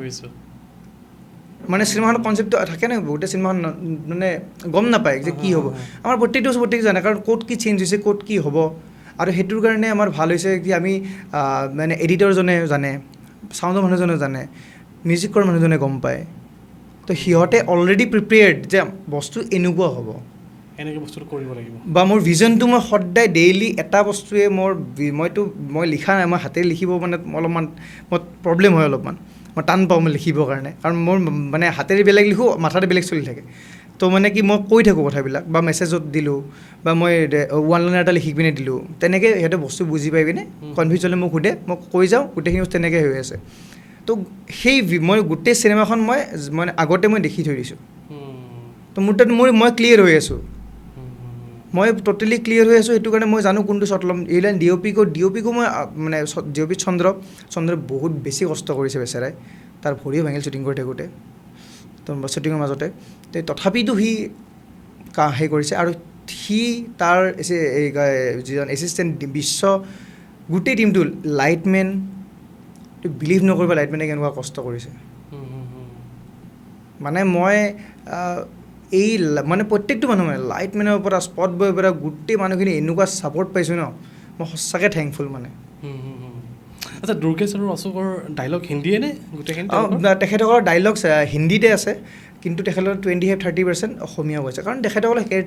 মানে চিনেমাখনৰ কনচেপ্টটো থাকে ন, বহুতে চিনেমাখন মানে গম নাপায় যে কি হ'ব। আমাৰ প্ৰত্যেকটো বস্তু প্ৰত্যেকে জানে, কাৰণ ক'ত কি চেঞ্জ হৈছে, ক'ত কি হ'ব। আৰু সেইটোৰ কাৰণে আমাৰ ভাল হৈছে কি আমি মানে এডিটৰজনে জানে, চাউণ্ডৰ মানুহজনে জানে, মিউজিক কৰা মানুহজনে গম পায়, তো সিহঁতে অলৰেডি প্ৰিপেয়াৰ্ড যে বস্তু এনেকুৱা হ'ব, এনেকৈ বস্তুটো কৰিব লাগিব। বা মোৰ ভিজনটো মই সদায় ডেইলি এটা বস্তুৱে মই লিখা নাই, মই হাতেৰে লিখিব মানে অলপমান মই প্ৰব্লেম হয়, অলপমান মই টান পাওঁ মই লিখিবৰ কাৰণে, কাৰণ মোৰ মানে হাতেৰে বেলেগ লিখোঁ, মাথাতে বেলেগ চলি থাকে। তো মানে কি মই কৈ থাকোঁ কথাবিলাক, বা মেছেজত দিলোঁ, বা মই ওৱান লাইনাৰ এটা লিখি পিনে দিলোঁ, তেনেকৈ সিহঁতে বস্তু বুজি পাই পিনে কনফিউজ হ'লে মোক সোধে, মই কৈ যাওঁ, গোটেইখিনি বস্তু তেনেকৈ হৈ আছে। তো সেই মই গোটেই চিনেমাখন মই আগতে মই দেখি থৈ দিছোঁ, তো মোৰ তাত মই ক্লিয়াৰ হৈ আছোঁ, মই ট'টেলি ক্লিয়াৰ হৈ আছোঁ। সেইটো কাৰণে মই জানো কোনটো শ্বট ল'ম। এইলাইন ডিঅ'পিকো মই মানে ডিঅ'পি চন্দ্ৰ বহুত বেছি কষ্ট কৰিছে বেচেৰাই, তাৰ ভৰিও ভাঙিল শ্বুটিং কৰি থাকোঁতে, তো শ্বুটিঙৰ মাজতে। তথাপিতো সি সেই কৰিছে, আৰু সি তাৰ যিজন এছিষ্টেণ্ট গোটেই টিমটো, লাইটমেন, বিলিভ নকৰিবা লাইটমেনে কেনেকুৱা কষ্ট কৰিছে। মানে মই এই মানে প্ৰত্যেকটো মানুহ মানে লাইট মেনৰ পৰা স্পট বয়ৰ পৰা গোটেই মানুহখিনি এনেকুৱা ছাপৰ্ট পাইছোঁ ন মই সঁচাকৈ থেংকফুল মানে আচ্ছা দুৰ্গেশ আৰু অশোকৰ ডাইলগ হিন্দীয়ে নে গোটেইখিনি তেখেতসকলৰ ডাইলগছ হিন্দীতে আছে কিন্তু তেখেতৰ 25-30% অসমীয়াও গৈছে কাৰণ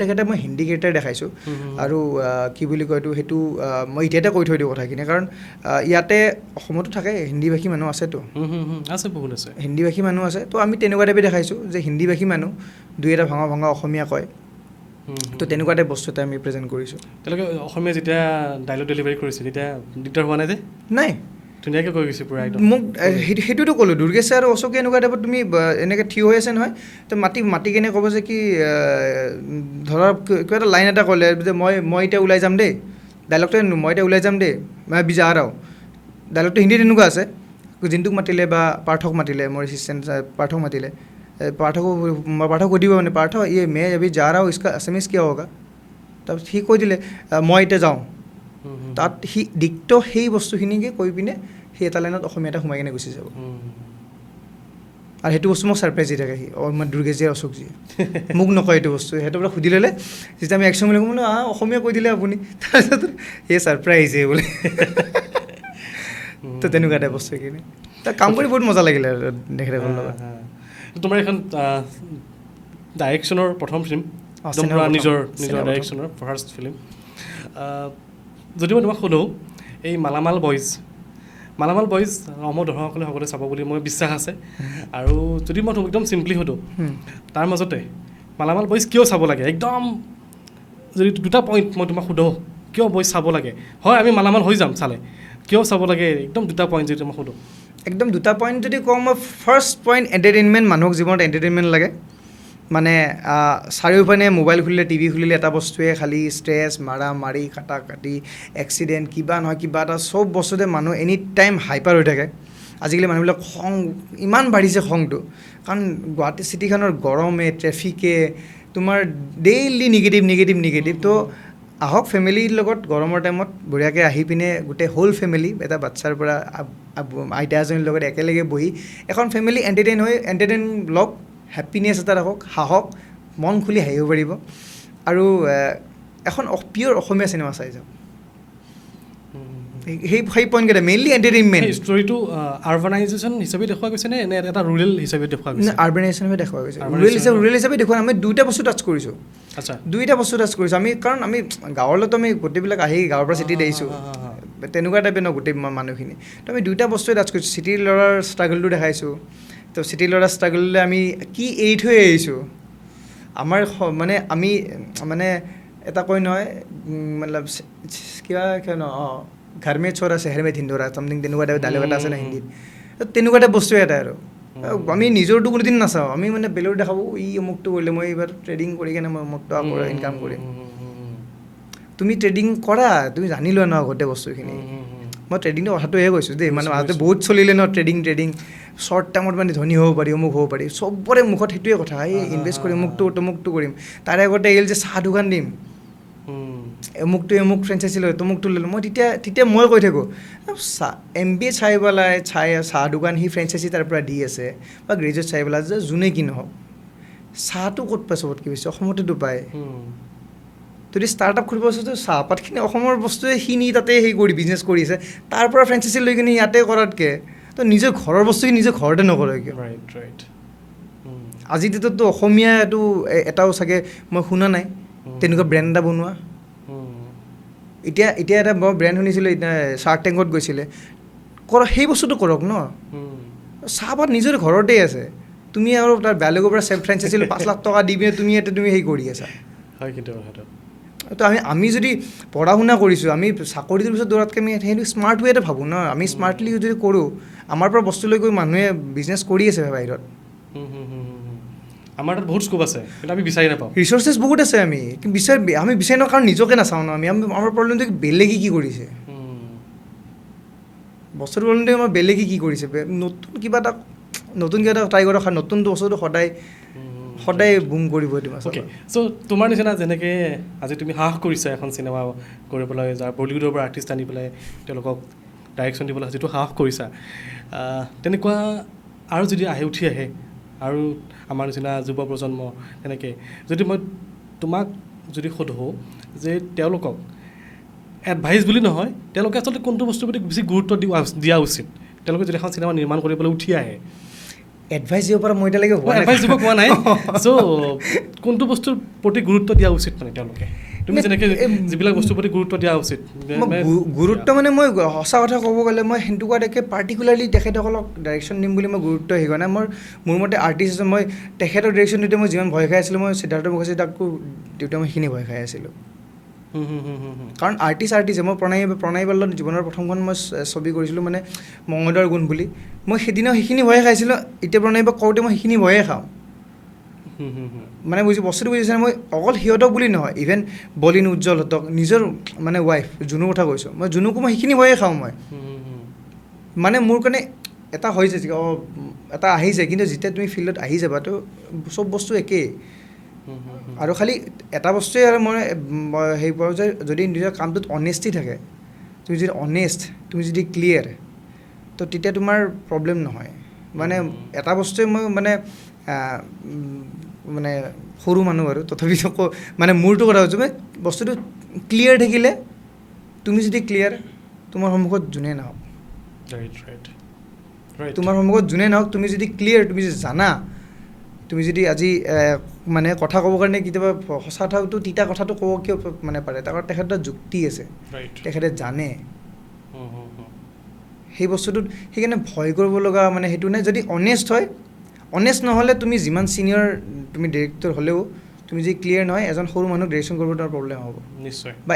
তেখেতে মই হিন্দী কেৰেক্টাৰ দেখাইছোঁ আৰু কি বুলি কয় এইটো সেইটো মই এতিয়াতে কৈ থৈ দিওঁ কথাখিনি কাৰণ ইয়াতে অসমতো থাকে হিন্দীভাষী মানুহ আছেতো আছে বহুত আছে হিন্দীভাষী মানুহ আছে তো আমি তেনেকুৱা টাইপে দেখাইছোঁ যে হিন্দীভাষী মানুহ দুই এটা ভঙা অসমীয়া কয় তো তেনেকুৱা টাইপ বস্তু এটা আমি প্ৰেজেণ্ট কৰিছোঁ তেওঁলোকে অসমীয়া যেতিয়া ডাইলগ ডেলিভাৰী কৰিছে তেতিয়া দিগদাৰ হোৱা নাই যে নাই ধুনীয়াকৈ কৈ গৈছে পূৰা একদম মোক সেইটোতো ক'লোঁ দুৰ্গেশ আৰু অশোকে এনেকুৱা টাইপত তুমি এনেকৈ থিয় হৈ আছে নহয় তো মাতি কেনে ক'ব যে কি ধৰা কিবা এটা লাইন এটা ক'লে যে মই এতিয়া ওলাই যাম দেই ডাইলগটো মই এতিয়া ওলাই যাম দেই মই বিজা আৰাও ডাইলগটো হিন্দীত এনেকুৱা আছে জিন্টুক মাতিলে বা পাৰ্থক মাতিলে মোৰ এছিষ্টেণ্ট পাৰ্থক মাতিলে পাৰ্থক সুধিব মানে পাৰ্থ ये मैं अभी जा रहा हूँ इसका असमीज क्या होगा তাৰপিছত সি কৈ দিলে মই এতিয়া যাওঁ তাত সি দিক্ত সেই বস্তুখিনিকে কৈ পিনে সেই এটা লাইনত অসমীয়া এটা সোমাই কিনে গুচি যাব আৰু সেইটো বস্তু মোক ছাৰপ্ৰাইজ দি থাকে সি মানে দুৰ্গেশজীয়ে অশোকজীয়ে মোক নকয় এইটো বস্তু সিহঁতৰ পৰা সুধি ল'লে যেতিয়া আমি একশ্যন বুলি ক'ম অসমীয়া কৈ দিলে আপুনি তাৰপিছত এই ছাৰপ্ৰাইজে বোলে তো তেনেকুৱা এটা বস্তুখিনি তাত কাম কৰি বহুত মজা লাগিলে তেখেতসকলৰ লগত তোমাৰ এখন ডাইৰেকশ্যনৰ প্ৰথম ফিল্ম নিজৰ ডাইৰেকশ্যনৰ ফাৰ্ষ্ট ফিল্ম যদি মই তোমাক সোধোঁ এই মালামাল বইজ অসমৰ দৰ্শকসকলে সকলোৱে চাব বুলি মই বিশ্বাস আছে আৰু যদি মই একদম চিম্পলি সোধোঁ তাৰ মাজতে মালামাল বইজ কিয় চাব লাগে একদম যদি দুটা পইণ্ট মই তোমাক সোধোঁ কিয় বইজ চাব লাগে হয় আমি মালামাল হৈ যাম চালে কিয় চাব লাগে একদম দুটা পইণ্ট যদি মই সোধোঁ একদম দুটা পইণ্ট যদি কওঁ মই ফাৰ্ষ্ট পইণ্ট এণ্টাৰটেইনমেণ্ট মানুহক জীৱনত এণ্টাৰটেইনমেণ্ট লাগে মানে চাৰিওপিনে মোবাইল খুলিলে টিভি খুলিলে এটা বস্তুৱে খালি ষ্ট্ৰেছ মাৰি কাটা কাটি এক্সিডেণ্ট কিবা নহয় কিবা এটা চব বস্তুতে মানুহ এনি টাইম হাইপাৰ হৈ থাকে আজিকালি মানুহবিলাক খং ইমান বাঢ়িছে খংটো কাৰণ গুৱাহাটী চিটিখনৰ গৰমে ট্ৰেফিকে তোমাৰ ডেইলি নিগেটিভ তো আহক ফেমিলিৰ লগত গৰমৰ টাইমত বঢ়িয়াকৈ আহি পিনে গোটেই হোল ফেমিলি এটা বাচ্ছাৰ পৰা আইতা এজনীৰ লগত একেলগে বহি এখন ফেমিলি এণ্টাৰটেইন লওক হেপিনেছ এটা ৰাখক হাঁহক মন খুলি হাঁহিব পাৰিব আৰু এখন পিয়'ৰ অসমীয়া চিনেমা চাই যাওক সেই পইণ্টকেইটা মেইনলি এণ্টাৰটেইনমেণ্ট ষ্টৰিটো আৰ্বানাইজেশ্যন হিচাপে দেখুওৱা গৈছে নে এটা ৰুৰেল হিচাপে দেখুওৱা গৈছে আৰ্বানাইজেশ্যন হিচাপে দেখুওৱা গৈছে ৰুৰেল হিচাপে দেখুওৱা আমি দুইটা বস্তু টাচ কৰিছোঁ আচ্ছা আমি কাৰণ আমি গাঁৱলৈতো আমি গোটেইবিলাক আহি গাঁৱৰ পৰা চিটিত আহিছোঁ তেনেকুৱা টাইপে ন গোটেই মানুহখিনি তো আমি দুইটা বস্তুৱে টাচ কৰিছোঁ চিটিৰ ল'ৰাৰ ষ্ট্ৰাগলটো দেখাইছোঁ তো চিটিৰ ল'ৰাৰ ষ্ট্ৰাগললৈ আমি কি এৰি থৈ আহিছোঁ আমাৰ আমি এটা কয় নহয় মতলব কিবা ন ঘৰ মে ছোৰা চেহেৰ মে ধিন্দোৰা চামথিং তেনেকুৱা টাইপ ডাইলগ এটা আছে ন হিন্দীত তেনেকুৱা টাইপ বস্তু এটা আৰু আমি নিজৰটো কোনোদিন নাচাওঁ আমি মানে বেলেগ দেখাব অমুকটো কৰিলে মই এইবাৰ ট্ৰেডিং কৰি কেনে মই অমুকটো আকৌ ইনকাম কৰিম তুমি ট্ৰেডিং কৰা তুমি জানি লোৱা ন গোটেই বস্তুখিনি মই ট্ৰেডিংটো কথাটোহে কৈছোঁ দেই মানে মাজতে বহুত চলিলে ন ট্ৰেডিং শ্বৰ্ট টাইমত মানে ধনী হ'ব পাৰি অমুক হ'ব পাৰি চবৰে মুখত সেইটোৱে কথা এই ইনভেষ্ট কৰিম অমুকটো কৰিম তাৰে আগতে আহিল যে চাহ দোকান দিম অমুক ফ্ৰেঞ্চাইজি লৈ তমুকটো ল'লোঁ মই তেতিয়া মই কৈ থাকোঁ MBA চাই পেলাই চাহ দোকান সি ফ্ৰেঞ্চাইজি তাৰ পৰা দি আছে বা গ্ৰেজুৱেট চাই পেলাই যে যোনে কি নহওক চাহটো ক'ত পায় চবতকৈ বেছি অসমতেতো পায় যদি ষ্টাৰ্ট আপ খুলিব আছে চাহপাতখিনি অসমৰ বস্তুৱে সি নি তাতে বিজনেছ কৰি আছে তাৰ পৰা ফ্ৰেঞ্চাইজি লৈ কিনে ইয়াতে কৰাতকৈ তো নিজৰ ঘৰৰ বস্তুখিনি নিজৰ ঘৰতে নকৰে কিয় ৰাইট আজিৰ ডেটততো অসমীয়াটো এটাও চাগে মই শুনা নাই তেনেকুৱা ব্ৰেণ্ড এটা বনোৱা এতিয়া এটা মই ব্ৰেণ্ড শুনিছিলোঁ এতিয়া শ্বাৰ্ক টেংকত গৈছিলে সেই বস্তুটো কৰক ন চাহপাত নিজৰ ঘৰতে আছে তুমি আৰু তাৰ বেলেগৰ পৰা ফ্ৰেঞ্চাইজি 5 লাখ টকা দি পিনে তুমি কৰি আছা হয় কিন্তু কথাটো তো আমি যদি পঢ়া শুনা কৰিছোঁ আমি চাকৰিটোৰ পিছত দৌৰাতকৈ আমি সেইটো স্মাৰ্ট ৱেতে ভাবোঁ ন আমি স্মাৰ্টলি যদি কৰোঁ আমাৰ পৰা বস্তু লৈ গৈ মানুহে বিজনেছ কৰি আছে বাহিৰত আমাৰ তাত বহুত স্কোপ আছে কিন্তু আমি বিচাৰি নাপাওঁ ৰিচৰ্চেছ বহুত আছে আমি বিচাৰি নাপাওঁ কাৰণ নিজকে নাচাওঁ ন আমাৰ প্ৰব্লেমটো বেলেগে কি কৰিছে বস্তুটো প্ৰব্লেমটো আমাৰ বেলেগে কি কৰিছে নতুন কিবা এটা ট্ৰাই কৰা নতুন বস্তুটো সদায় বুম কৰিব অ'কে চ' তোমাৰ নিচিনা যেনেকৈ আজি তুমি সাহস কৰিছা এখন চিনেমা কৰি পেলাই যাৰ বলিউডৰ পৰা আৰ্টিষ্ট আনি পেলাই তেওঁলোকক ডাইৰেকশ্যন দিবলৈ যিটো সাহস কৰিছা তেনেকুৱা আৰু যদি উঠি আহে আৰু আমাৰ নিচিনা যুৱ প্ৰজন্ম তেনেকৈ যদি মই তোমাক যদি সোধোঁ যে তেওঁলোকক এডভাইচ বুলি নহয় তেওঁলোকে আচলতে কোনটো বস্তুৰ প্ৰতি বেছি গুৰুত্ব দিয়া উচিত তেওঁলোকে যদি এখন চিনেমা নিৰ্মাণ কৰিবলৈ উঠি আহে এডভাইচ দিব পৰা মই এতিয়ালৈকে হোৱা নাই এডভাইচ দিব কোৱা নাই চ' কোনটো বস্তুৰ প্ৰতি গুৰুত্ব দিয়া উচিত মানে তেওঁলোকে তুমি যেনেকৈ যিবিলাক বস্তুৰ প্ৰতি গুৰুত্ব দিয়া উচিত গুৰুত্ব মানে মই সঁচা কথা ক'ব গ'লে মই সেনেকুৱাকৈ পাৰ্টিকুলাৰলি তেখেতসকলক ডাইৰেকশ্যন দিম বুলি মই গুৰুত্ব হেৰি কৰা নাই মোৰ মতে আৰ্টিষ্ট মই তেখেতৰ ডাইৰেকশ্যন দিওঁতে মই যিমান ভয় খাই আছিলোঁ মই সিদ্ধাৰ্থ মুখাৰ্জী তাকো দিওঁতে মই সেইখিনি ভয় খাই আছিলোঁ কাৰণ আৰ্টিষ্ট মই প্ৰণয় বাল্লৰ জীৱনৰ প্ৰথমখন মই ছবি কৰিছিলোঁ মানে মঙ্গলদৈৰ গুণ বুলি মই সেইদিনা সেইখিনি ভয়ে খাইছিলোঁ এতিয়া প্ৰণয়বাক কওঁতে মই সেইখিনি ভয়ে খাওঁ মানে বস্তুটো বুজিছে মই অকল সিহঁতক বুলি নহয় ইভেন বলিন উজ্জ্বলহঁতক নিজৰ মানে ৱাইফ জুনুৰ কথা কৈছোঁ মই জুনুকো মই সেইখিনি ভয়ে খাওঁ মই মানে মোৰ কাৰণে এটা হৈছে এটা আহিছে কিন্তু যেতিয়া তুমি ফিল্ডত আহি যাবা তো চব বস্তু একেই আৰু খালি এটা বস্তুৱে আৰু মই হেৰি পাওঁ যে যদি নিজৰ কামটোত অনেষ্টি থাকে তুমি যদি অনেষ্ট তুমি যদি ক্লিয়াৰ তো তেতিয়া তোমাৰ প্ৰব্লেম নহয় মানে এটা বস্তুৱে মই মানে সৰু মানুহ আৰু তথাপিতো মানে মোৰটো কথা কৈছোঁ মই বস্তুটো ক্লিয়াৰ থাকিলে তুমি যদি ক্লিয়াৰ তোমাৰ সন্মুখত যোনে নাহক তোমাৰ সন্মুখত যোনে নাহক তুমি যদি ক্লিয়াৰ তুমি যদি জানা তুমি যদি আজি মানে কথা ক'বৰ কাৰণে কেতিয়াবা সঁচা কথাটো তিতা কথাটো ক'ব কিয় মানে পাৰে তাৰ কাৰণ তেখেতৰ যুক্তি আছে তেখেতে জানে সেই বস্তুটোত সেইকাৰণে ভয় কৰিব লগা মানে সেইটো নাই যদি অনেষ্ট হয় অনেষ্ট নহ'লে তুমি যিমান ছিনিয়ৰ তুমি ডিৰেক্টৰ হ'লেও তুমি যদি ক্লিয়াৰ নহয় এজন সৰু মানুহক ডিৰেকশ্যন কৰিব তোমাৰ প্ৰব্লেম হ'ব নিশ্চয় বা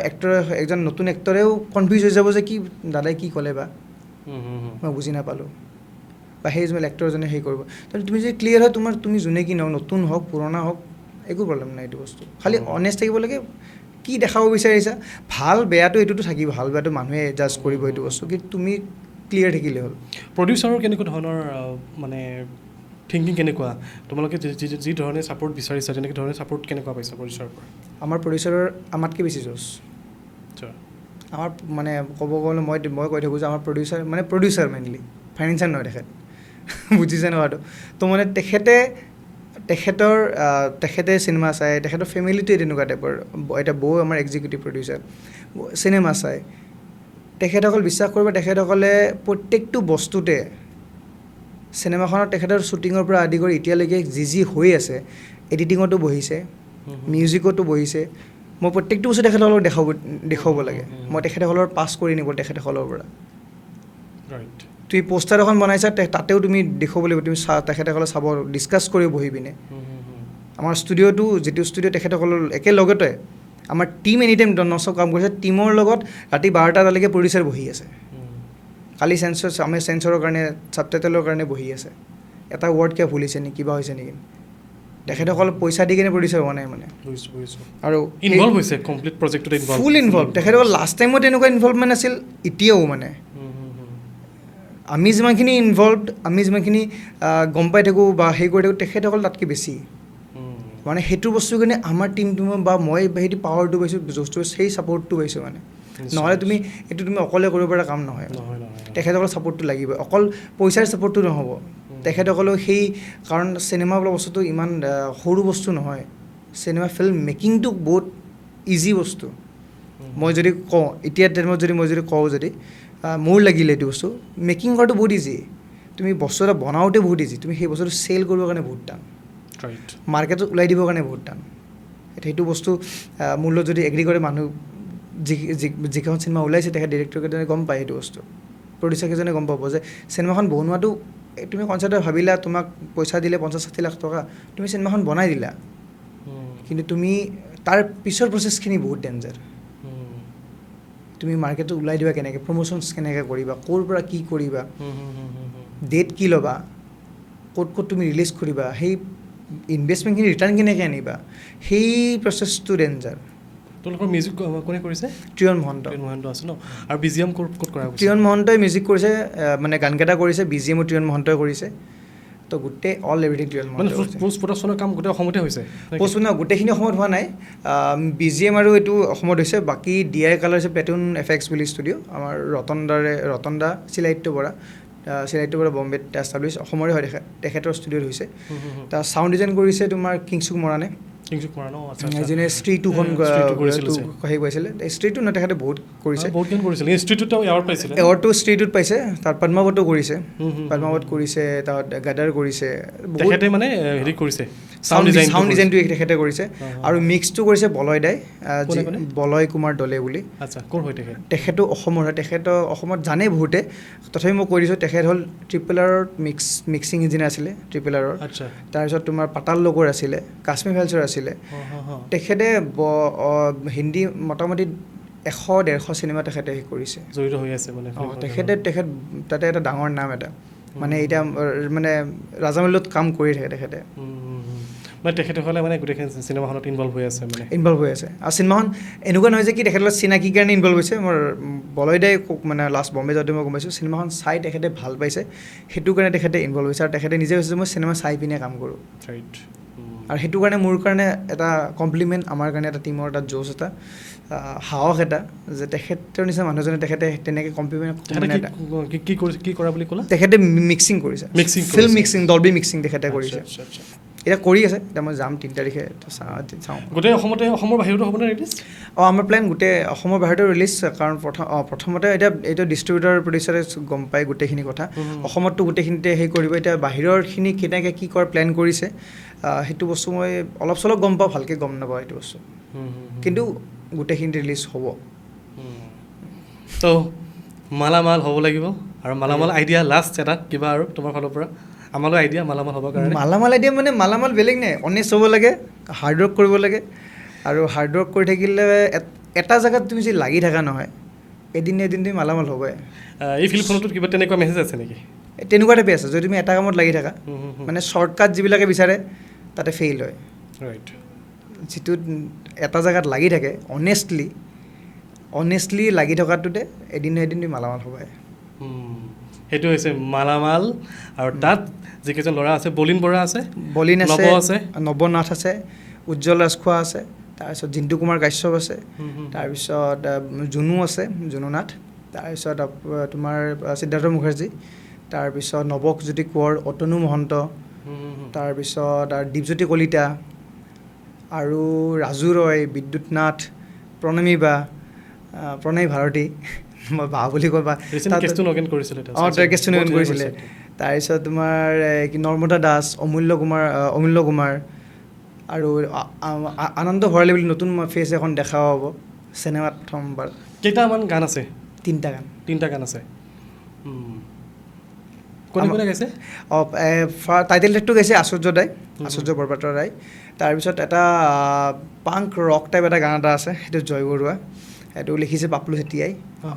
এজন নতুন এক্টৰেও কনফিউজ হৈ যাব যে কি দাদাই কি ক'লে বা মই বুজি নাপালোঁ বা সেইজন এক্টৰজনে সেই কৰিব তুমি যদি ক্লিয়াৰ হয় তুমি যোনে কি নহওক নতুন হওক পুৰণা হওক একো প্ৰব্লেম নাই এইটো বস্তু খালি অনেষ্ট থাকিব লাগে কি দেখাব বিচাৰিছা ভাল বেয়াটো এইটোতো থাকিব ভাল বেয়াটো মানুহে জাজ কৰিব এইটো বস্তু কিন্তু তুমি ক্লিয়াৰ থাকিলে হ'ল প্ৰডিউচাৰৰ কেনেকুৱা ধৰণৰ মানে থিংকিং কেনেকুৱা তোমালোকে যি ধৰণে ছাপোৰ্ট বিচাৰিছা তেনেকৈ ধৰণে ছাপোৰ্ট কেনেকুৱা পাইছা প্ৰডিউচাৰৰ পৰা আমাৰ প্ৰডিউচাৰৰ আমাতকৈ বেছি জোচ আমাৰ মানে ক'ব গ'লে মই কৈ থাকোঁ যে আমাৰ প্ৰডিউচাৰ মেইনলি ফাইনেন্সাৰ নহয় তেখেত বুজিছে ন কথাটো তো মানে তেখেতে চিনেমা চায় তেখেতৰ ফেমিলিটোৱে তেনেকুৱা টাইপৰ এটা বৌ আমাৰ এক্সিকিউটিভ প্ৰডিউচাৰ চিনেমা চায় তেখেতসকল বিশ্বাস কৰিব তেখেতসকলে প্ৰত্যেকটো বস্তুতে চিনেমাখনত তেখেতৰ শ্বুটিঙৰ পৰা আদি কৰি এতিয়ালৈকে যি হৈ আছে এডিটিঙতো বহিছে মিউজিকতো বহিছে মই প্ৰত্যেকটো বস্তু তেখেতসকলক দেখুৱাব লাগে মই তেখেতসকলৰ পাছ কৰি নিব তেখেতসকলৰ পৰা তুমি পোষ্টাৰ এখন বনাইছা তাতেও তুমি দেখুৱাব লাগিব তুমি তেখেতসকলে চাব ডিছকাছ কৰি বহি পিনে আমাৰ ষ্টুডিঅ'টো যিটো ষ্টুডিঅ' তেখেতসকলৰ একেলগতে আমাৰ টীম এনি টাইম নচব কাম কৰিছে টীমৰ লগত ৰাতি 12টালৈকে প্ৰডিউচাৰ বহি আছে খালি আমি চেঞ্চৰৰ কাৰণে ছাবটাইটেলৰ কাৰণে বহি আছে এটা ৱৰ্ড কিয় ভুলিছে নেকি কিবা হৈছে নেকি তেখেতসকল পইচা দি কিনে প্ৰডিউচাৰ হোৱা নাই মানে আৰু ইনভলভ হৈছে কমপ্লিট প্ৰজেক্টটোত ফুল ইনভলভ তেখেতসকল লাষ্ট টাইমত এনেকুৱা ইনভলভমেণ্ট আছিল এতিয়াও মানে আমি যিমানখিনি ইনভলভ আমি যিমানখিনি গম পাই থাকোঁ বা হেৰি কৰি থাকোঁ তেখেতসকল তাতকৈ বেছি মানে সেইটো বস্তুৰ কাৰণে আমাৰ টীমটো বা মই সেইটো পাৱাৰটো পাইছোঁ জোচটো সেই ছাপৰ্টটো পাইছোঁ মানে নহ'লে এইটো তুমি অকলে কৰিব পৰা কাম নহয় তেখেতসকলৰ ছাপৰ্টটো লাগিবই অকল পইচাৰ ছাপৰ্টটো নহ'ব তেখেতসকলেও সেই কাৰণ চিনেমা বোলা বস্তুটো ইমান সৰু বস্তু নহয় চিনেমা ফিল্ম মেকিংটো বহুত ইজি বস্তু মই যদি কওঁ এতিয়া টাইমত মই যদি কওঁ যদি মোৰ লাগিলে এইটো বস্তু মেকিং কৰাটো বহুত ইজি তুমি বস্তু এটা বনাওঁতে বহুত ইজি তুমি সেই বস্তুটো চেল কৰিবৰ কাৰণে বহুত টান মাৰ্কেটত ওলাই দিবৰ কাৰণে বহুত টান সেইটো বস্তু মোৰ লগত যদি এগ্ৰি কৰে মানুহ যিকেইখন চিনেমা ওলাইছে তেখেত ডিৰেক্টৰকেইজনে গম পায় সেইটো বস্তু প্ৰডিউচাৰকেইজনে গম পাব যে চিনেমাখন বনোৱাটো তুমি কনচাৰ্টত ভাবিলা তোমাক পইচা দিলে 50-60 লাখ টকা তুমি চিনেমাখন বনাই দিলা কিন্তু তুমি তাৰ পিছৰ প্ৰচেছখিনি বহুত ডেঞ্জাৰ তুমি মাৰ্কেটত ওলাই দিবা কেনেকৈ প্ৰমোশ্যনছ কেনেকৈ কৰিবা ক'ৰ পৰা কি কৰিবা ডেট কি ল'বা ক'ত তুমি ৰিলিজ কৰিবা সেই ইনভেষ্টমেণ্টখিনি ৰিটাৰ্ণ কেনেকৈ আনিবা সেই প্ৰচেছটো ডেঞ্জাৰ তোমালোকৰ মিউজিক কোনে কৰিছে ত্ৰিয়ন মহন্ত আছে ন আৰু বিজিএম ক'ত কৰা হৈছে ত্ৰিয়ন মহন্তই মিউজিক কৰিছে মানে গানকেইটা কৰিছে বিজিএমো ত্ৰিয়ন মহন্তই কৰিছে তো গোটেই all everything Triyan Mahanta post প্ৰডাকশ্যনৰ কাম গোটেই অসমতে হৈছে পোষ্ট গোটেইখিনি অসমত হোৱা নাই বিজিএম আৰু এইটো অসমত হৈছে বাকী DI কালাৰ হৈছে প্লেটুন এফেক্স বুলি ষ্টুডিঅ' আমাৰ ৰতন দা চিলাইট্য বৰা চিনাৰীটোৰ পৰা বম্বেত এষ্টাব্লিছ অসমৰে হয় তেখেতৰ ষ্টুডিঅ'ত হৈছে তাৰ চাউণ্ড ডিজাইন কৰিছে তোমাৰ কিংচুক মৰাণে কিংচুক মৰাণ আচ্ছা যোনে স্ত্ৰী টুখন হেৰি কৰিছিলে স্ত্ৰী টু নহয় তেখেতে বহুত কৰিছে বহুত গান কৰিছিলে ইনষ্টিটিউটত এৱাৰ্ড পাইছিলে এৱাৰ্ডটো স্ত্ৰী টুত পাইছে তাত পদ্মাৱতো কৰিছে পদ্মাৱত কৰিছে তাত গাদাৰ কৰিছে তেখেতে মানে হেৰি কৰিছে চাউণ্ড ডিজাইনটো তেখেতে কৰিছে আৰু মিক্সটো কৰিছে বলয় দাই বলয় কুমাৰ দলে বুলি আচ্ছা ক'ৰ হয় তেখেতো অসমৰ হয় তেখেতৰ অসমত জানে বহুতে তথাপি মই কৈ দিছোঁ তেখেত হ'ল ট্ৰিপল আৰৰ মিক্সিং ইঞ্জিনিয়াৰ আছিলে ট্ৰিপল আৰৰ আচ্ছা তাৰপিছত তোমাৰ পাতাল লগৰ আছিলে কাশ্মীৰ ফাইলছৰ আছিলে তেখেতে হিন্দী মোটামুটি 100-150 চিনেমা তেখেতে কৰিছে জড়িত হৈ আছে মানে তেখেত তাতে এটা ডাঙৰ নাম এটা মানে এতিয়া মানে ৰাজামৌলিত কাম কৰি থাকে তেখেতে মানে তেখেতসকলে মানে গোটেইখন চিনেমাখনত ইনভলভ হৈ আছে আৰু চিনেমাখন এনেকুৱা নহয় যে কি তেখেতৰ চিনাকিৰ কাৰণে ইনভলভ হৈছে মোৰ বলয়দাই মানে লাষ্ট বম্বে যাওঁতে মই গম পাইছোঁ চিনেমাখন চাই তেখেতে ভাল পাইছে সেইটো কাৰণে তেখেতে ইনভলভ হৈছে আৰু তেখেতে নিজে কৈছে যে মই চিনেমা চাই পিনে কাম কৰোঁ আৰু সেইটো কাৰণে মোৰ কাৰণে এটা কমপ্লিমেণ্ট আমাৰ কাৰণে এটা টিমৰ এটা জোচ এটা সাহস এটা যে তেখেতৰ নিচিনা মানুহজনে তেখেতে তেনেকৈ কমপ্লিমেণ্ট কি কৰা বুলি ক'লা তেখেতে মিক্সিং কৰিছে ফিল্ম মিক্সিং ডলবি মিক্সিং তেখেতে কৰিছে এতিয়া কৰি আছে এতিয়া মই যাম 3 তাৰিখে চাওঁ গোটেই অসমৰ বাহিৰতো হ'ব নে ৰিলিজ আমাৰ প্লেন গোটেই অসমৰ বাহিৰতো ৰিলিজ কাৰণ প্ৰথমতে এতিয়া এইটো ডিষ্ট্ৰিবিউটৰ প্ৰডিউচাৰে গম পায় গোটেইখিনি কথা অসমততো গোটেইখিনিতে সেই কৰিব এতিয়া বাহিৰৰখিনি কেনেকৈ কি কৰাৰ প্লেন কৰিছে সেইটো বস্তু মই অলপ চলপ গম পাওঁ ভালকৈ গম নাপাওঁ এইটো বস্তু কিন্তু গোটেইখিনি ৰিলিজ হ'ব তো মালামাল হ'ব লাগিব আৰু মালামাল আইডিয়া লাষ্ট এটা কিবা আৰু তোমাৰ ফালৰ পৰা আমালৈ আইডিয়া মালামাল হ'বৰ কাৰণে মালামাল আইডিয়া মানে মালামাল বেলেগ নাই অনেষ্ট হ'ব লাগে হাৰ্ডৱৰ্ক কৰিব লাগে আৰু হাৰ্ডৱৰ্ক কৰি থাকিলে এটা জেগাত তুমি যদি লাগি থাকা নহয় এদিন তুমি মালামাল হ'বই এই ফিল্মখনতো কিবা তেনেকুৱা মেছেজ আছে নেকি তেনেকুৱা টাইপে আছে যদি তুমি এটা কামত লাগি থাকা মানে শ্বৰ্টকাট যিবিলাকে বিচাৰে তাতে ফেইল হয় ৰাইট যিটো এটা জেগাত লাগি থাকে অনেষ্টলি লাগি থকাটোতে এদিন তুমি মালামাল হ'বই সেইটো হৈছে মালামাল আৰু তাত যিকেইজন ল'ৰা আছে বলিন বৰা আছে নৱনাথ আছে উজ্জ্বল ৰাজখোৱা আছে তাৰপিছত জিন্তু কুমাৰ কাশ্যপ আছে তাৰপিছত জুনু আছে জুনুনাথ তাৰপিছত তোমাৰ সিদ্ধাৰ্থ মুখাৰ্জী তাৰপিছত নৱজ্যোতি কোঁৱৰ অতনু মহন্ত তাৰপিছত দীপজ্যোতি কলিতা আৰু ৰাজু ৰয় বিদ্যুৎ নাথ প্ৰণমী বা প্ৰণয় ভাৰতী মই বা বুলি ক'বা কেছটো নগেন কৰিছিলে তাৰপিছত তোমাৰ নৰ্মদা দাস অমূল্য কুমাৰ আৰু আনন্দ ভৰালী বুলি নতুন ফেচ এখন দেখা পাব চিনেমাত প্ৰথমবাৰ কেইটামান গান আছে 3টা গান আছে কোনে গাইছে টাইটেল ট্ৰেকটো গাইছে আশ্চৰ্য বৰপাত্ৰ ৰায় তাৰপিছত এটা পাংক ৰক টাইপ এটা গান এটা আছে সেইটো জয় বৰুৱা সেইটো লিখিছে পাপলু চেতিয়াই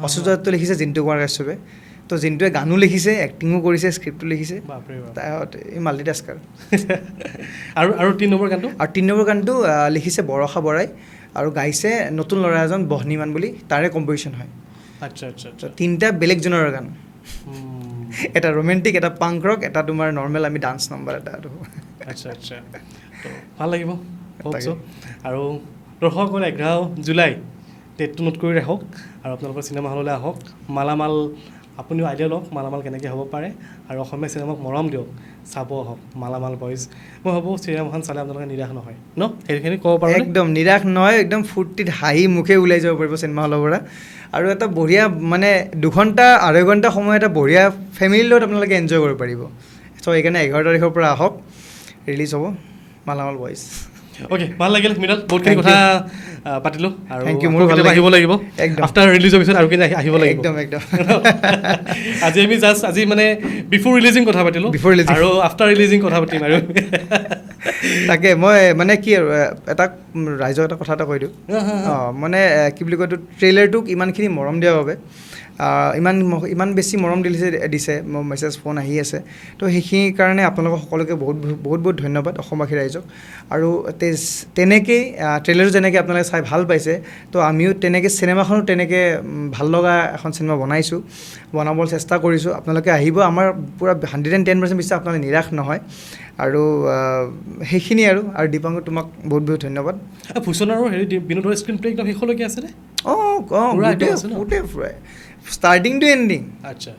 আশ্চৰ্যটো লিখিছে জিন্তু কুমাৰ কাশ্যপে তো জিন্তুৱে গানো লিখিছে এক্টিঙো কৰিছে স্ক্ৰিপ্টো লিখিছে এই মাল্টিটাস্কাৰ আৰু 3 নম্বৰ গানটো লিখিছে বৰষা বৰাই আৰু গাইছে নতুন ল'ৰা এজন বহনীমান বুলি তাৰে কম্প'জিশ্যন হয় আচ্ছা 3টা বেলেগ জনৰ গান এটা ৰোমেণ্টিক এটা পাংক ৰক এটা তোমাৰ নৰ্মেল আমি ডান্স নম্বৰ এটা আৰু আচ্ছা তো ভাল লাগিব আৰু দৰ্শকসকলে 11 জুলাই ডেটটো নোট কৰি ৰাখক আৰু আপোনালোকৰ চিনেমা হললৈ আহক মালামাল আপুনিও আইডিয়া লওক মালামাল কেনেকৈ হ'ব পাৰে আৰু অসমীয়া চিনেমাক মৰম দিয়ক চাব আহক মালামাল বইজ মই ভাবোঁ চিনেমাখন চালে আপোনালোকে নিৰাশ নহয় সেইখিনি ক'ব পাৰোঁ একদম নিৰাশ নহয় একদম ফূৰ্তিত হাঁহি মুখে ওলাই যাব পাৰিব চিনেমা হলৰ পৰা আৰু এটা বঢ়িয়া মানে 2 ঘণ্টা 2.5 ঘণ্টা সময় এটা বঢ়িয়া ফেমিলিৰ লগত আপোনালোকে এনজয় কৰিব পাৰিব চ' সেইকাৰণে 11 তাৰিখৰ পৰা আহক ৰিলিজ হ'ব মালামাল বইজ অ'কে ভাল লাগিল মৃণাল বহুতখিনি কথা পাতিলোঁ আৰু আহিব লাগিব আফটাৰ ৰিলিজৰ পিছত আৰু কিনে আহিব লাগিব একদম আজি আমি আজি মানে বিফৰ ৰিলিজিং কথা পাতিলোঁ আৰু আফটাৰ ৰিলিজিং কথা পাতিম আৰু তাকে মই মানে কি আৰু এটা ৰাইজক এটা কথা এটা কৈ দিওঁ মানে কি বুলি কয় ট্ৰেইলাৰটোক ইমানখিনি মৰম দিয়াৰ বাবে ইমান বেছি মৰম দিছে মোৰ মেছেজ ফোন আহি আছে তো সেইখিনিৰ কাৰণে আপোনালোকক সকলোকে বহুত ধন্যবাদ অসমবাসী ৰাইজক আৰু তেনেকেই ট্ৰেইলাৰটো যেনেকৈ আপোনালোকে চাই ভাল পাইছে তো আমিও তেনেকৈ চিনেমাখনো তেনেকৈ ভাল লগা এখন চিনেমা বনাবলৈ চেষ্টা কৰিছোঁ আপোনালোকে আহিব আমাৰ পূৰা 110% বিশ্বাস আপোনালোকে নিৰাশ নহয় আৰু সেইখিনি আৰু দীপাংকৰ তোমাক বহুত ধন্যবাদ ভূষণ আৰু বিনোদৰ স্ক্ৰীন প্লে একদম শেষলৈকে আছেনে গোটেই ষ্টাৰ্টিং টু এণ্ডিং আচ্ছা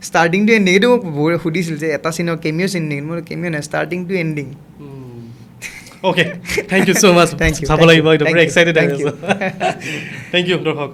ষ্টাৰ্টিং টু এণ্ডিং এইটো মোক সুধিছিল যে এটা চিনৰ কেমিঅ' চিন নেকি মোৰ কেমিঅ' নাই starting to ending okay thank you so' much Thank you, চাব thank লাগিব you, একদম thank পুৰা you, excited thank you. Thank you দৰ্শক